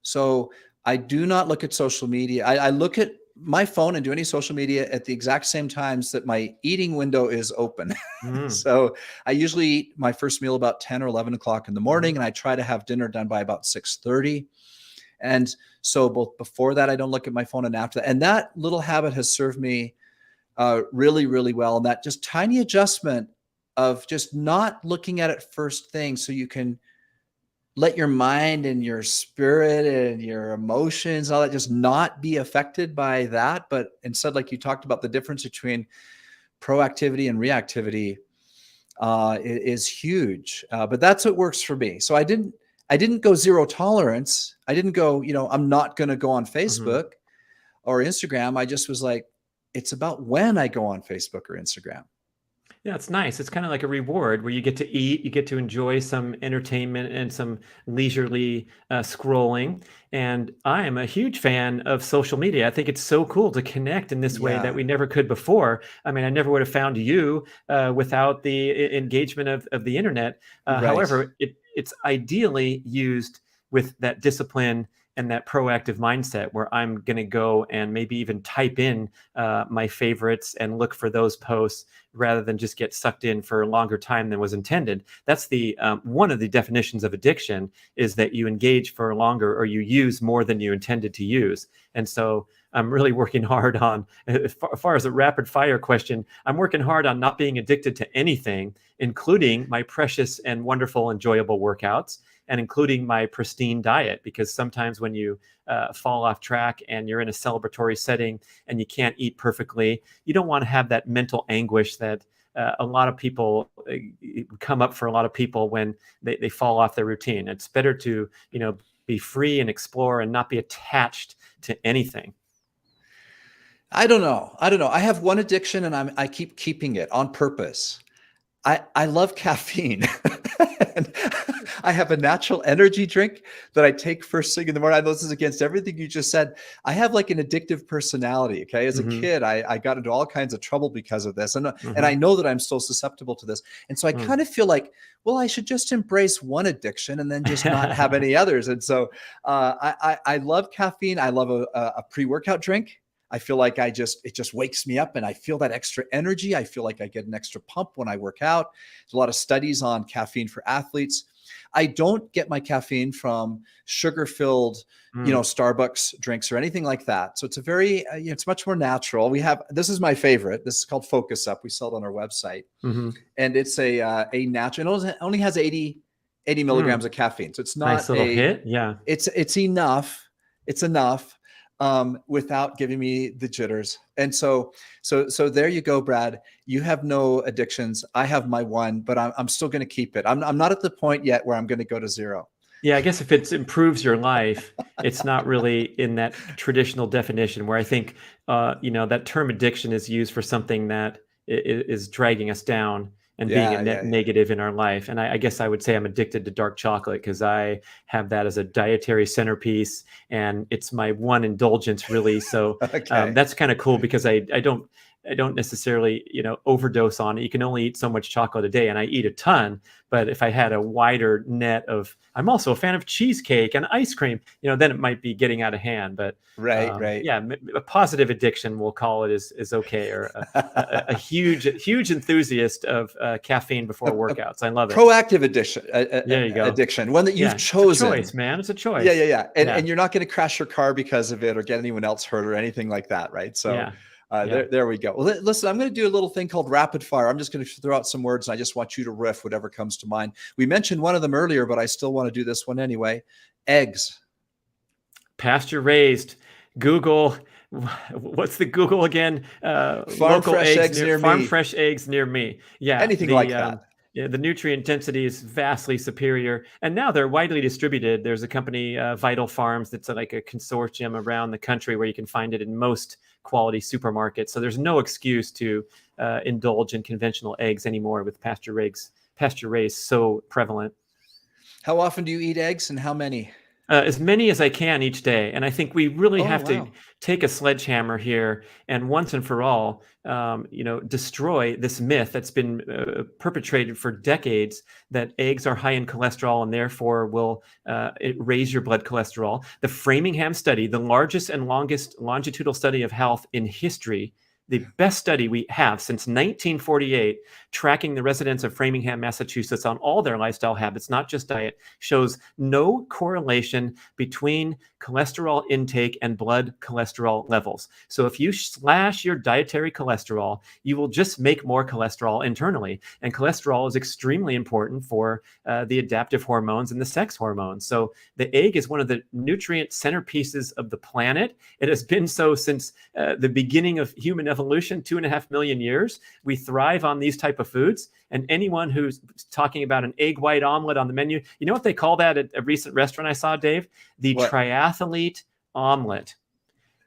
So I do not look at social media. I look at my phone and do any social media at the exact same times that my eating window is open. Mm. So I usually eat my first meal about 10 or 11 o'clock in the morning, and I try to have dinner done by about 6:30. And so both before that, I don't look at my phone, and after that. And that little habit has served me really, really well. And that just tiny adjustment of just not looking at it first thing, so you can let your mind and your spirit and your emotions, all that, just not be affected by that. But instead, like you talked about, the difference between proactivity and reactivity is huge. But that's what works for me. So I didn't go zero tolerance. I didn't go, I'm not going to go on Facebook or Instagram. I just was like, it's about when I go on Facebook or Instagram. Yeah, it's nice. It's kind of like a reward where you get to eat, you get to enjoy some entertainment and some leisurely scrolling. And I am a huge fan of social media. I think it's so cool to connect in this way that we never could before. I mean, I never would have found you without the engagement of the internet. Right. However, it's ideally used with that discipline and that proactive mindset where I'm going to go and maybe even type in my favorites and look for those posts rather than just get sucked in for a longer time than was intended. That's the one of the definitions of addiction, is that you engage for longer or you use more than you intended to use. And so I'm really working hard on, as far as a rapid fire question, I'm working hard on not being addicted to anything, including my precious and wonderful, enjoyable workouts, and including my pristine diet, because sometimes when you fall off track and you're in a celebratory setting and you can't eat perfectly, you don't want to have that mental anguish that a lot of people come up for a lot of people when they fall off their routine. It's better to, be free and explore and not be attached to anything. I don't know. I have one addiction, and I keep keeping it on purpose. I love caffeine. And I have a natural energy drink that I take first thing in the morning. I know this is against everything you just said. I have like an addictive personality. Okay. As a kid, I got into all kinds of trouble because of this. And I know that I'm still susceptible to this. And so I kind of feel like, well, I should just embrace one addiction and then just not have any others. And so I love caffeine. I love a pre-workout drink. I feel like it just wakes me up and I feel that extra energy. I feel like I get an extra pump when I work out. There's a lot of studies on caffeine for athletes. I don't get my caffeine from sugar-filled, Starbucks drinks or anything like that. So it's a very, it's much more natural. This is my favorite. This is called Focus Up. We sell it on our website, and it's a natural. It only has 80 milligrams of caffeine. So it's not nice little hit. Yeah. It's enough. It's enough. Without giving me the jitters. And so there you go, Brad. You have no addictions. I have my one, but I'm still going to keep it. I'm not at the point yet where I'm going to go to zero. Yeah, I guess if it improves your life, it's not really in that traditional definition where I think, that term addiction is used for something that is dragging us down and being a net negative in our life. And I guess I would say I'm addicted to dark chocolate because I have that as a dietary centerpiece, and it's my one indulgence, really. So that's kind of cool because I don't necessarily, overdose on it. You can only eat so much chocolate a day, and I eat a ton. But if I had a wider net of, I'm also a fan of cheesecake and ice cream, then it might be getting out of hand. But right. Yeah, a positive addiction, we'll call it, is okay. Or a huge enthusiast of caffeine before workouts. I love it. Proactive addiction. There you go. Addiction, one that you've chosen. It's a choice, man. It's a choice. Yeah. And you're not going to crash your car because of it or get anyone else hurt or anything like that, right? So. There we go. Well, listen, I'm going to do a little thing called rapid fire. I'm just going to throw out some words, and I just want you to riff whatever comes to mind. We mentioned one of them earlier, but I still want to do this one anyway. Eggs. Pasture raised. Google. What's the Google again? Farm fresh eggs near me. Farm fresh eggs near me. Yeah. Anything like that. Yeah, the nutrient density is vastly superior. And now they're widely distributed. There's a company, Vital Farms, that's like a consortium around the country where you can find it in most quality supermarkets. So there's no excuse to indulge in conventional eggs anymore with pasture raised so prevalent. How often do you eat eggs, and how many? As many as I can each day. And I think we really Oh, have to wow. take a sledgehammer here and once and for all, destroy this myth that's been perpetrated for decades that eggs are high in cholesterol and therefore will raise your blood cholesterol. The Framingham study, the largest and longest longitudinal study of health in history, the best study we have since 1948, tracking the residents of Framingham, Massachusetts on all their lifestyle habits, not just diet, shows no correlation between cholesterol intake and blood cholesterol levels. So if you slash your dietary cholesterol, you will just make more cholesterol internally. And cholesterol is extremely important for the adaptive hormones and the sex hormones. So the egg is one of the nutrient centerpieces of the planet. It has been so since the beginning of human evolution, 2.5 million years. We thrive on these type of foods. And anyone who's talking about an egg white omelet on the menu, you know what they call that at a recent restaurant I saw, Dave? The What? triathlete omelet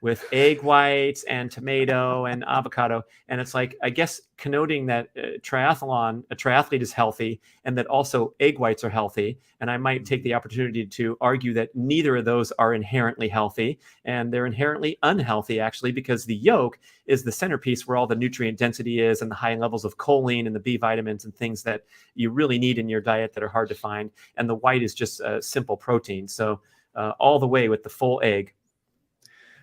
with egg whites and tomato and avocado. And it's like, I guess, connoting that a triathlete is healthy and that also egg whites are healthy. And I might take the opportunity to argue that neither of those are inherently healthy, and they're inherently unhealthy, actually, because the yolk is the centerpiece where all the nutrient density is and the high levels of choline and the B vitamins and things that you really need in your diet that are hard to find. And the white is just simple protein. So all the way with the full egg.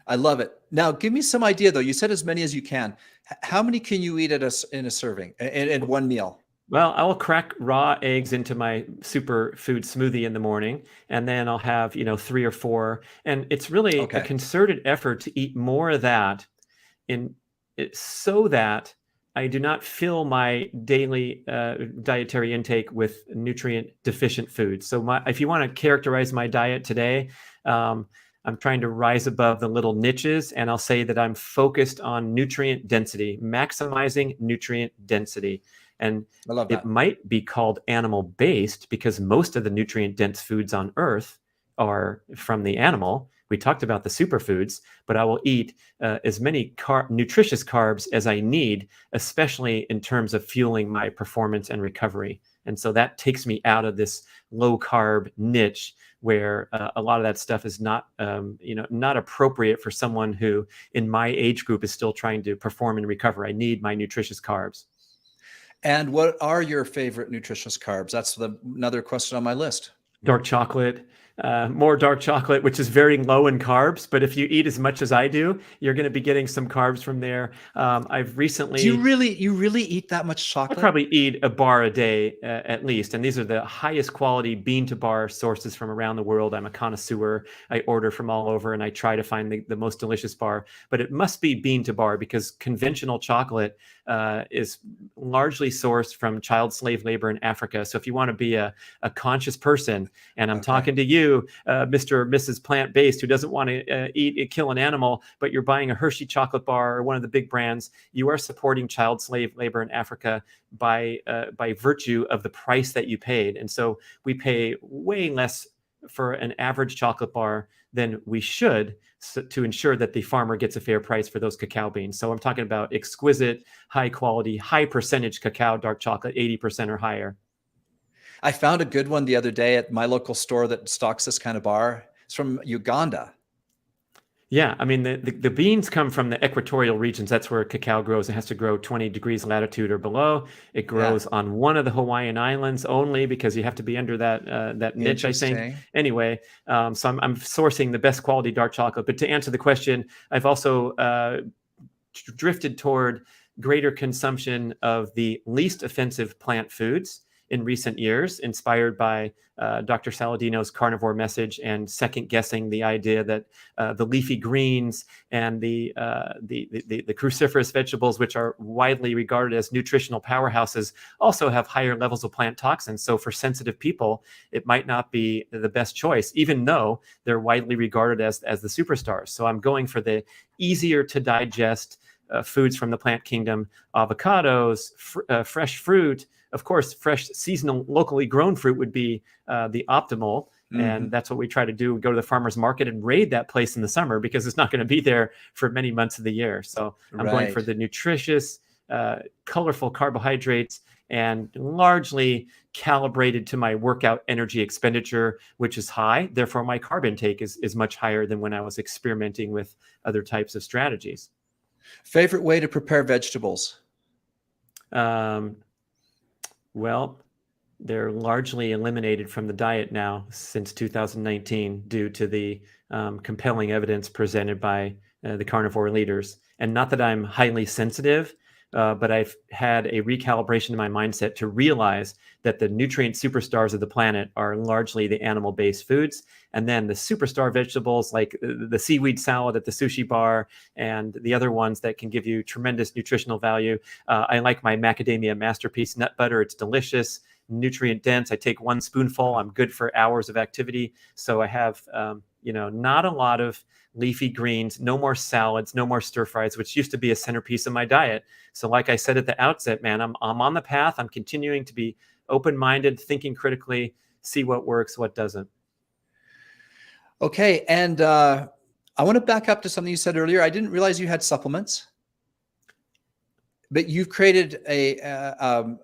I love it. Now, give me some idea, though. You said as many as you can. How many can you eat in a serving, in one meal? Well, I will crack raw eggs into my superfood smoothie in the morning, and then I'll have, 3 or 4. And it's really a Okay. concerted effort to eat more of that so that I do not fill my daily dietary intake with nutrient deficient foods. So if you want to characterize my diet today, I'm trying to rise above the little niches, and I'll say that I'm focused on nutrient density, maximizing nutrient density. And I love it that. might be called animal-based because most of the nutrient-dense foods on Earth are from the animal. We talked about the superfoods, but I will eat as many nutritious carbs as I need, especially in terms of fueling my performance and recovery. And so that takes me out of this low-carb niche where a lot of that stuff is not appropriate for someone who in my age group is still trying to perform and recover. I need my nutritious carbs. And what are your favorite nutritious carbs? That's another question on my list. Dark chocolate, more dark chocolate, which is very low in carbs. But if you eat as much as I do, you're going to be getting some carbs from there. I've recently. Do you really eat that much chocolate? I probably eat a bar a day at least. And these are the highest quality bean to bar sources from around the world. I'm a connoisseur. I order from all over and I try to find the most delicious bar. But it must be bean to bar because conventional chocolate is largely sourced from child slave labor in Africa. So if you want to be a conscious person, and I'm talking to you, Mr. or Mrs. Plant-based, who doesn't want to kill an animal, but you're buying a Hershey chocolate bar or one of the big brands, you are supporting child slave labor in Africa by virtue of the price that you paid. And so we pay way less for an average chocolate bar than we should to ensure that the farmer gets a fair price for those cacao beans. So I'm talking about exquisite, high quality, high percentage cacao dark chocolate, 80% or higher. I found a good one the other day at my local store that stocks this kind of bar. It's from Uganda. Yeah, I mean, the beans come from the equatorial regions. That's where cacao grows. It has to grow 20 degrees latitude or below. It grows on one of the Hawaiian Islands only because you have to be under that niche, I think. Anyway, so I'm sourcing the best quality dark chocolate. But to answer the question, I've also drifted toward greater consumption of the least offensive plant foods in recent years, inspired by Dr. Saladino's carnivore message and second guessing the idea that the leafy greens and the cruciferous vegetables, which are widely regarded as nutritional powerhouses, also have higher levels of plant toxins. So for sensitive people, it might not be the best choice, even though they're widely regarded as the superstars. So I'm going for the easier to digest foods from the plant kingdom, avocados, fresh fruit. Of course, fresh, seasonal, locally grown fruit would be the optimal. Mm-hmm. And that's what we try to do. We go to the farmer's market and raid that place in the summer because it's not going to be there for many months of the year. So I'm going for the nutritious, colorful carbohydrates and largely calibrated to my workout energy expenditure, which is high. Therefore, my carb intake is much higher than when I was experimenting with other types of strategies. Favorite way to prepare vegetables? Well, they're largely eliminated from the diet now since 2019 due to the compelling evidence presented by the carnivore leaders. And not that I'm highly sensitive, but I've had a recalibration in my mindset to realize that the nutrient superstars of the planet are largely the animal-based foods. And then the superstar vegetables like the seaweed salad at the sushi bar and the other ones that can give you tremendous nutritional value. I like my macadamia masterpiece nut butter. It's delicious, nutrient dense. I take one spoonful. I'm good for hours of activity. So I have, not a lot of leafy greens, no more salads, no more stir fries, which used to be a centerpiece of my diet. So like I said at the outset, man, I'm on the path. I'm continuing to be open-minded, thinking critically, see what works, what doesn't. Okay. And I want to back up to something you said earlier. I didn't realize you had supplements, but you've created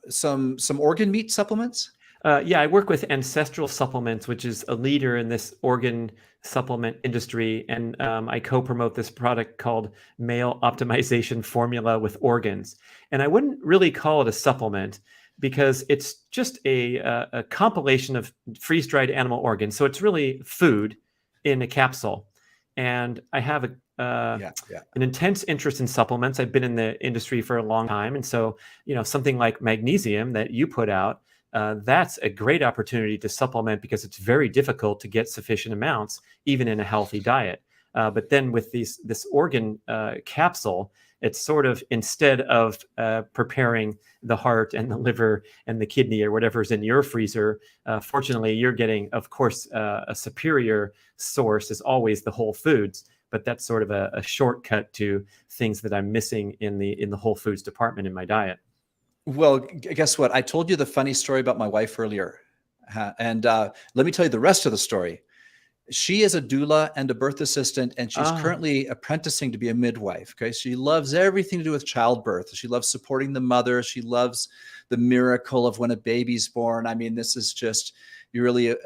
some organ meat supplements. Yeah, I work with Ancestral Supplements, which is a leader in this organ supplement industry. And I co-promote this product called Male Optimization Formula with Organs. And I wouldn't really call it a supplement because it's just a compilation of freeze-dried animal organs. So it's really food in a capsule. And I have an intense interest in supplements. I've been in the industry for a long time. And so, something like magnesium that you put out, that's a great opportunity to supplement because it's very difficult to get sufficient amounts, even in a healthy diet. But then with this organ capsule, it's sort of instead of preparing the heart and the liver and the kidney or whatever's in your freezer, fortunately, you're getting, of course, a superior source is always the whole foods. But that's sort of a shortcut to things that I'm missing in the whole foods department in my diet. Well, guess what? I told you the funny story about my wife earlier. And let me tell you the rest of the story. She is a doula and a birth assistant, and she's currently apprenticing to be a midwife. Okay. She loves everything to do with childbirth. She loves supporting the mother. She loves the miracle of when a baby's born. I mean, this is just really a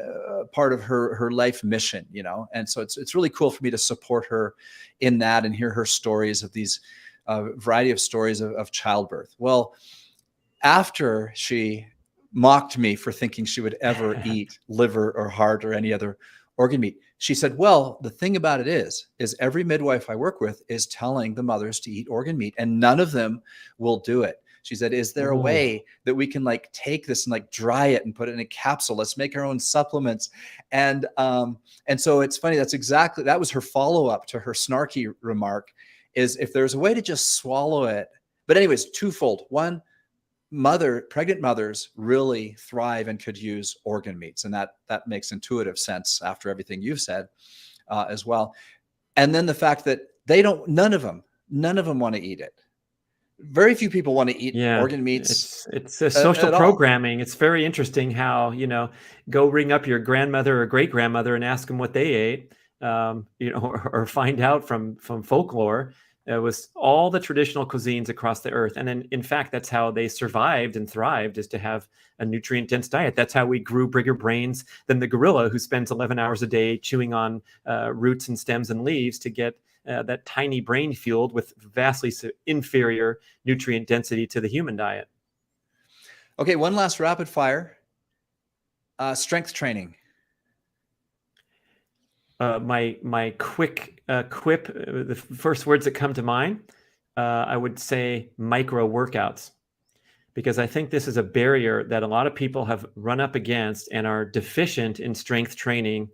part of her life mission, And so it's really cool for me to support her in that and hear her stories of these variety of stories of childbirth. Well, after she mocked me for thinking she would ever eat liver or heart or any other organ meat, she said, well, the thing about it is every midwife I work with is telling the mothers to eat organ meat and none of them will do it. She said, is there a way that we can take this and dry it and put it in a capsule? Let's make our own supplements. And so it's funny. That was her follow-up to her snarky remark, is if there's a way to just swallow it. But anyways, twofold. One, pregnant mothers really thrive and could use organ meats. And that makes intuitive sense after everything you've said as well. And then the fact that none of them want to eat it. Very few people want to eat organ meats. It's a social programming. It's very interesting how, go ring up your grandmother or great grandmother and ask them what they ate, or find out from folklore. It was all the traditional cuisines across the earth. And then, in fact, that's how they survived and thrived, is to have a nutrient-dense diet. That's how we grew bigger brains than the gorilla who spends 11 hours a day chewing on roots and stems and leaves to get that tiny brain fueled with vastly inferior nutrient density to the human diet. Okay, one last rapid fire. Strength training. My quick quip, the first words that come to mind, I would say micro workouts, because I think this is a barrier that a lot of people have run up against and are deficient in strength training,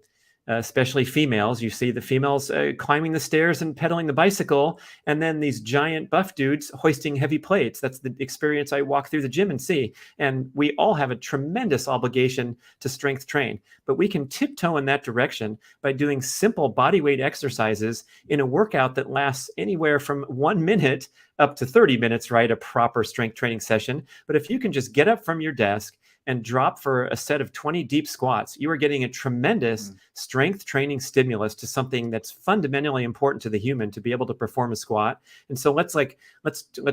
especially females. You see the females climbing the stairs and pedaling the bicycle, and then these giant buff dudes hoisting heavy plates. That's the experience I walk through the gym and see. And we all have a tremendous obligation to strength train, but we can tiptoe in that direction by doing simple body weight exercises in a workout that lasts anywhere from 1 minute up to 30 minutes, right? A proper strength training session. But if you can just get up from your desk, and drop for a set of 20 deep squats, you are getting a tremendous strength training stimulus to something that's fundamentally important to the human to be able to perform a squat. And so let's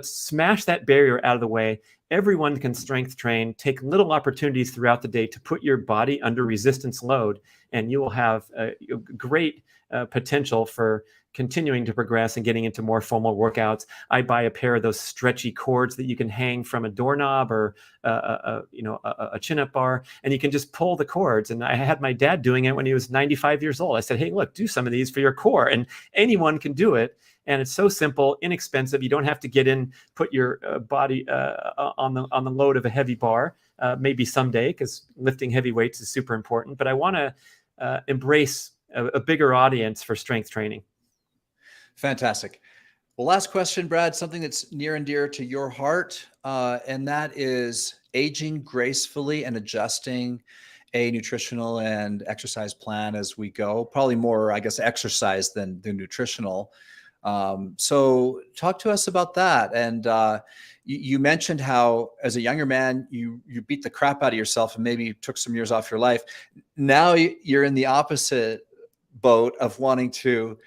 smash that barrier out of the way. Everyone can strength train, take little opportunities throughout the day to put your body under resistance load, and you will have a great potential for continuing to progress and getting into more formal workouts. I buy a pair of those stretchy cords that you can hang from a doorknob or a chin-up bar, and you can just pull the cords. And I had my dad doing it when he was 95 years old. I said, hey, look, do some of these for your core, and anyone can do it. And it's so simple, inexpensive. You don't have to put your body on the load of a heavy bar. Maybe someday, because lifting heavy weights is super important. But I want to embrace a bigger audience for strength training. Fantastic. Well, last question, Brad, something that's near and dear to your heart, and that is aging gracefully and adjusting a nutritional and exercise plan as we go. Probably more, I guess, exercise than nutritional. So talk to us about that. And you mentioned how, as a younger man, you beat the crap out of yourself and maybe took some years off your life. Now you're in the opposite boat of wanting to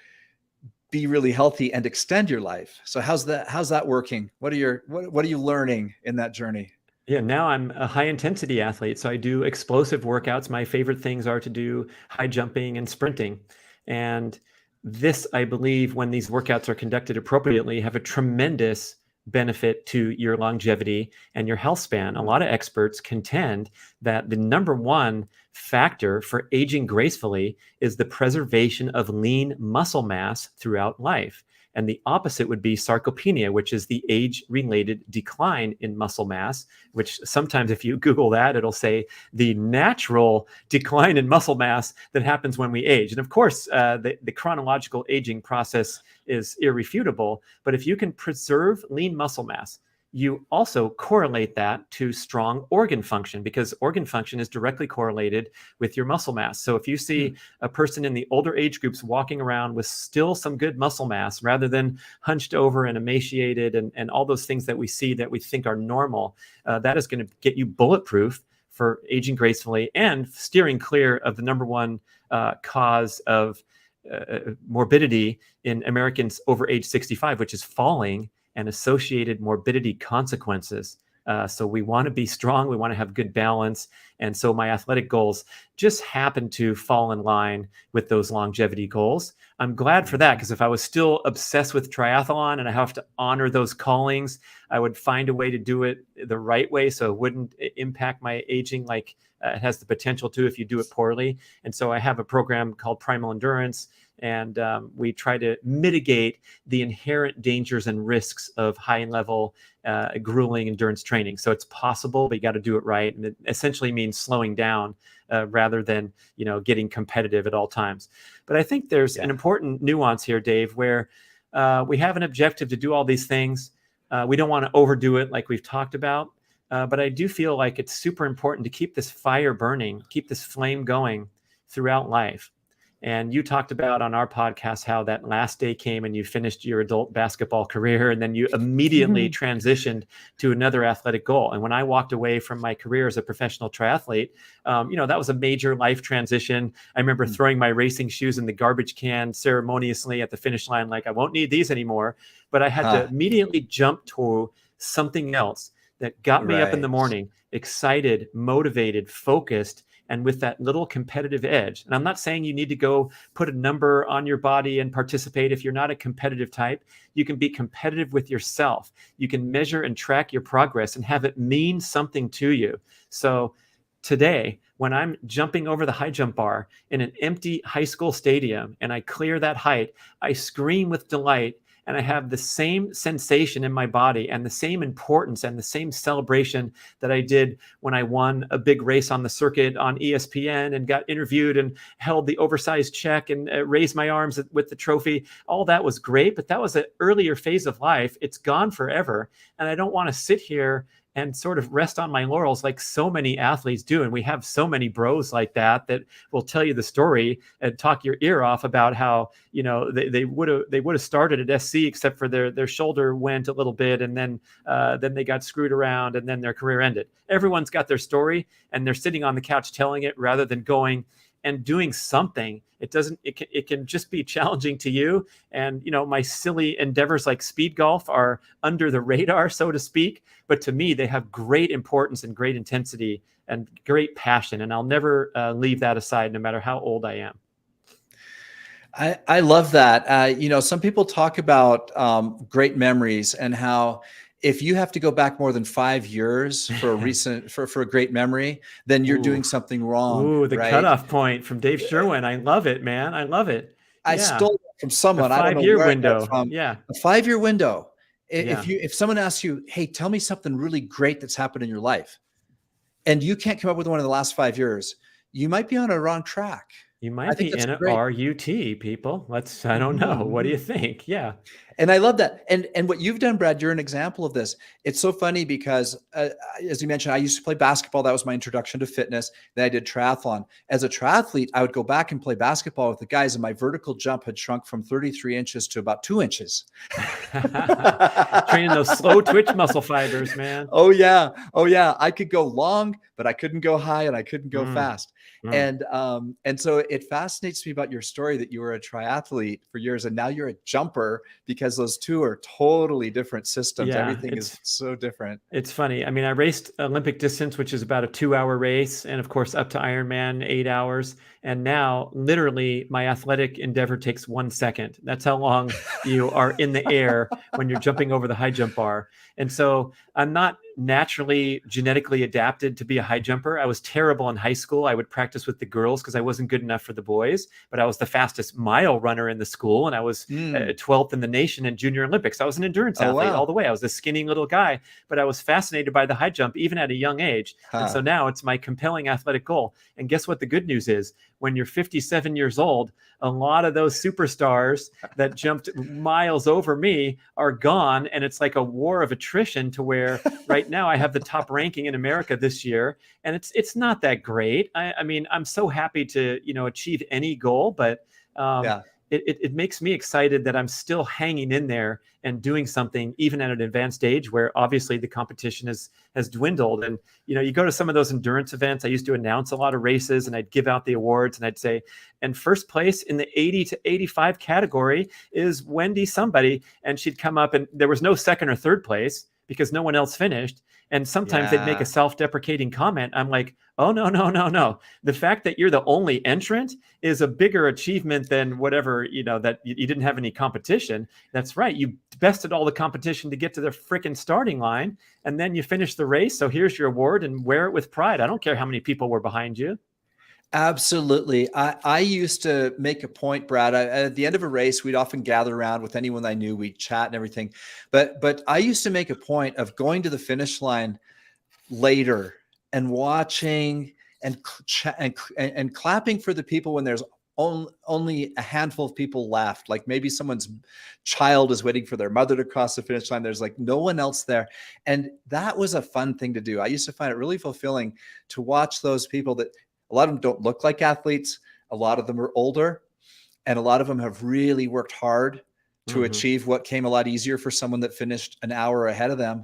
be really healthy and extend your life. So how's that working? What are you learning in that journey? Yeah, now I'm a high intensity athlete. So I do explosive workouts. My favorite things are to do high jumping and sprinting. And this, I believe, when these workouts are conducted appropriately, have a tremendous benefit to your longevity and your health span. A lot of experts contend that the number one factor for aging gracefully is the preservation of lean muscle mass throughout life. And the opposite would be sarcopenia, which is the age-related decline in muscle mass, which sometimes if you Google that, it'll say the natural decline in muscle mass that happens when we age. And of course, the chronological aging process is irrefutable. But if you can preserve lean muscle mass, you also correlate that to strong organ function, because organ function is directly correlated with your muscle mass. So if you see a person in the older age groups walking around with still some good muscle mass, rather than hunched over and emaciated and all those things that we see that we think are normal, that is going to get you bulletproof for aging gracefully and steering clear of the number one cause of morbidity in Americans over age 65, which is falling and associated morbidity consequences. So we want to be strong. We want to have good balance. And so my athletic goals just happen to fall in line with those longevity goals. I'm glad for that, because if I was still obsessed with triathlon and I have to honor those callings, I would find a way to do it the right way so it wouldn't impact my aging like it has the potential to if you do it poorly. And so I have a program called Primal Endurance, and we try to mitigate the inherent dangers and risks of high-level, grueling endurance training. So it's possible, but you got to do it right. And it essentially means slowing down rather than getting competitive at all times. But I think there's an important nuance here, Dave, where we have an objective to do all these things. We don't want to overdo it like we've talked about. But I do feel like it's super important to keep this fire burning, keep this flame going throughout life. And you talked about on our podcast how that last day came and you finished your adult basketball career, and then you immediately transitioned to another athletic goal. And when I walked away from my career as a professional triathlete, that was a major life transition. I remember throwing my racing shoes in the garbage can ceremoniously at the finish line, like I won't need these anymore. But I had to immediately jump to something else that got me up in the morning, excited, motivated, focused, and with that little competitive edge. And I'm not saying you need to go put a number on your body and participate. If you're not a competitive type, you can be competitive with yourself. You can measure and track your progress and have it mean something to you. So today, when I'm jumping over the high jump bar in an empty high school stadium and I clear that height, I scream with delight. And I have the same sensation in my body and the same importance and the same celebration that I did when I won a big race on the circuit on ESPN and got interviewed and held the oversized check and raised my arms with the trophy. All that was great, but that was an earlier phase of life. It's gone forever. And I don't want to sit here and sort of rest on my laurels like so many athletes do. And we have so many bros like that will tell you the story and talk your ear off about how, they would have started at SC, except for their shoulder went a little bit, and then they got screwed around, and then their career ended. Everyone's got their story, and they're sitting on the couch telling it rather than going and doing something. It can just be challenging to you. And, my silly endeavors like speed golf are under the radar, so to speak. But to me, they have great importance and great intensity and great passion. And I'll never leave that aside, no matter how old I am. I love that. Some people talk about great memories and how if you have to go back more than 5 years for a great memory, then you're doing something wrong. Ooh, the right? cutoff point from Dave Sherwin. I love it, man. I love it. I stole it from someone. The 5-year window. From. Yeah. A 5-year window. If someone asks you, hey, tell me something really great that's happened in your life, and you can't come up with one in the last 5 years, you might be on a wrong track. You might be in a RUT, people. I don't know. What do you think? Yeah. And I love that. And what you've done, Brad, you're an example of this. It's so funny because, as you mentioned, I used to play basketball. That was my introduction to fitness. Then I did triathlon. As a triathlete, I would go back and play basketball with the guys, and my vertical jump had shrunk from 33 inches to about 2 inches. Training those slow twitch muscle fibers, man. Oh, yeah. I could go long, but I couldn't go high, and I couldn't go fast. And so it fascinates me about your story that you were a triathlete for years, and now you're a jumper, because those two are totally different systems. Yeah, everything is so different. It's funny. I mean, I raced Olympic distance, which is about a 2-hour race, and of course up to Ironman, 8 hours. And now literally my athletic endeavor takes 1 second. That's how long you are in the air when you're jumping over the high jump bar. And so I'm not naturally genetically adapted to be a high jumper. I was terrible in high school. I would practice with the girls because I wasn't good enough for the boys, but I was the fastest mile runner in the school. And I was 12th in the nation in junior Olympics. I was an endurance athlete all the way. I was a skinny little guy, but I was fascinated by the high jump, even at a young age. And so now it's my compelling athletic goal. And guess what the good news is? When you're 57 years old, a lot of those superstars that jumped miles over me are gone. And it's like a war of attrition, to where right now I have the top ranking in America this year. And it's not that great. I mean, I'm so happy to, achieve any goal, but it makes me excited that I'm still hanging in there and doing something, even at an advanced age where obviously the competition has dwindled. And, you go to some of those endurance events. I used to announce a lot of races, and I'd give out the awards, and I'd say, and first place in the 80 to 85 category is Wendy somebody. And she'd come up, and there was no second or third place because no one else finished. And sometimes they'd make a self-deprecating comment. I'm like, oh, no. The fact that you're the only entrant is a bigger achievement than whatever, that you didn't have any competition. That's right. You bested all the competition to get to the freaking starting line, and then you finish the race. So here's your award, and wear it with pride. I don't care how many people were behind you. Absolutely. I used to make a point, Brad, at the end of a race, we'd often gather around with anyone I knew, we'd chat and everything. But I used to make a point of going to the finish line later and watching and clapping for the people when there's only a handful of people left. Like maybe someone's child is waiting for their mother to cross the finish line. There's like no one else there. And that was a fun thing to do. I used to find it really fulfilling to watch those people that a lot of them don't look like athletes. A lot of them are older, and a lot of them have really worked hard to achieve what came a lot easier for someone that finished an hour ahead of them.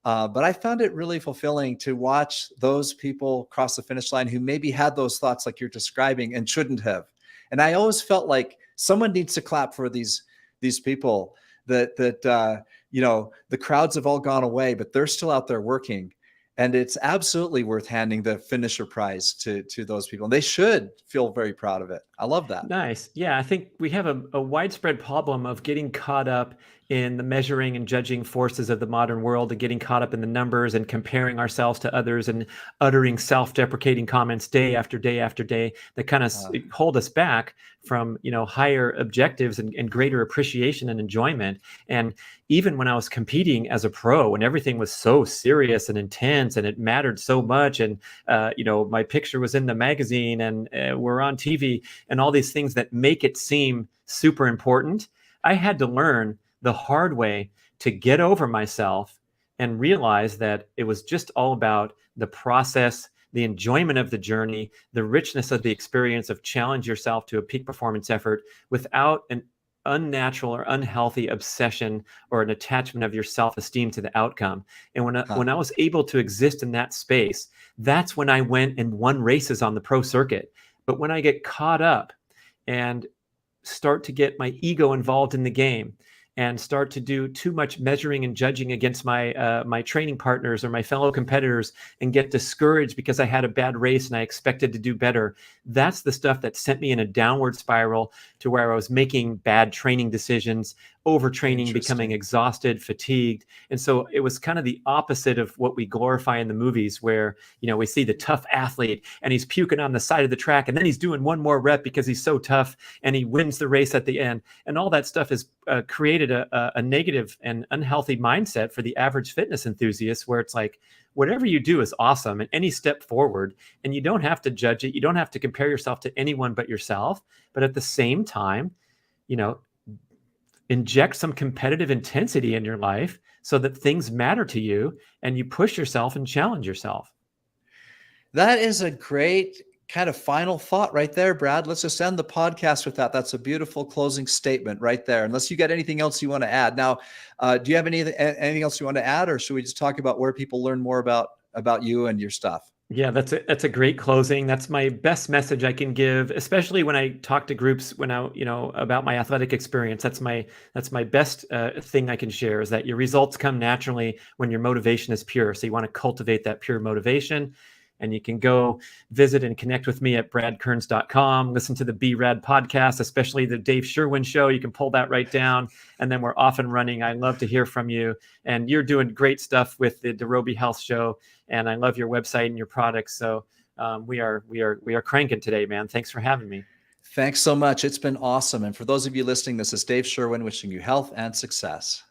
But I found it really fulfilling to watch those people cross the finish line who maybe had those thoughts like you're describing and shouldn't have. And I always felt like someone needs to clap for these people that the crowds have all gone away, but they're still out there working. And it's absolutely worth handing the finisher prize to those people. And they should feel very proud of it. I love that. Nice. Yeah, I think we have a widespread problem of getting caught up in the measuring and judging forces of the modern world, and getting caught up in the numbers and comparing ourselves to others and uttering self-deprecating comments day after day after day that kind of hold us back from, higher objectives and greater appreciation and enjoyment. And even when I was competing as a pro, when everything was so serious and intense and it mattered so much, and my picture was in the magazine, and we're on TV, and all these things that make it seem super important, I had to learn the hard way to get over myself and realized that it was just all about the process, the enjoyment of the journey, the richness of the experience of challenge yourself to a peak performance effort without an unnatural or unhealthy obsession or an attachment of your self-esteem to the outcome. And when I was able to exist in that space, that's when I went and won races on the pro circuit. But when I get caught up and start to get my ego involved in the game and start to do too much measuring and judging against my my training partners or my fellow competitors and get discouraged because I had a bad race and I expected to do better, that's the stuff that sent me in a downward spiral to where I was making bad training decisions, overtraining, becoming exhausted, fatigued. And so it was kind of the opposite of what we glorify in the movies, where, you know, we see the tough athlete and he's puking on the side of the track and then he's doing one more rep because he's so tough and he wins the race at the end. And all that stuff has created a negative and unhealthy mindset for the average fitness enthusiast, where it's like, whatever you do is awesome and any step forward, and you don't have to judge it. You don't have to compare yourself to anyone but yourself. But at the same time, you know, inject some competitive intensity in your life so that things matter to you and you push yourself and challenge yourself. That is a great kind of final thought right there, Brad. Let's just end the podcast with that. That's a beautiful closing statement right there. Unless you got anything else you want to add. Now, do you have anything else you want to add, or should we just talk about where people learn more about you and your stuff? Yeah, that's a great closing. That's my best message I can give, especially when I talk to groups about my athletic experience. That's my best thing I can share, is that your results come naturally when your motivation is pure. So you want to cultivate that pure motivation. And you can go visit and connect with me at bradkearns.com. Listen to the B.rad podcast, especially the Dave Sherwin show. You can pull that right down. And then we're off and running. I love to hear from you. And you're doing great stuff with the Roby Health Show. And I love your website and your products. So we are cranking today, man. Thanks for having me. Thanks so much. It's been awesome. And for those of you listening, this is Dave Sherwin wishing you health and success.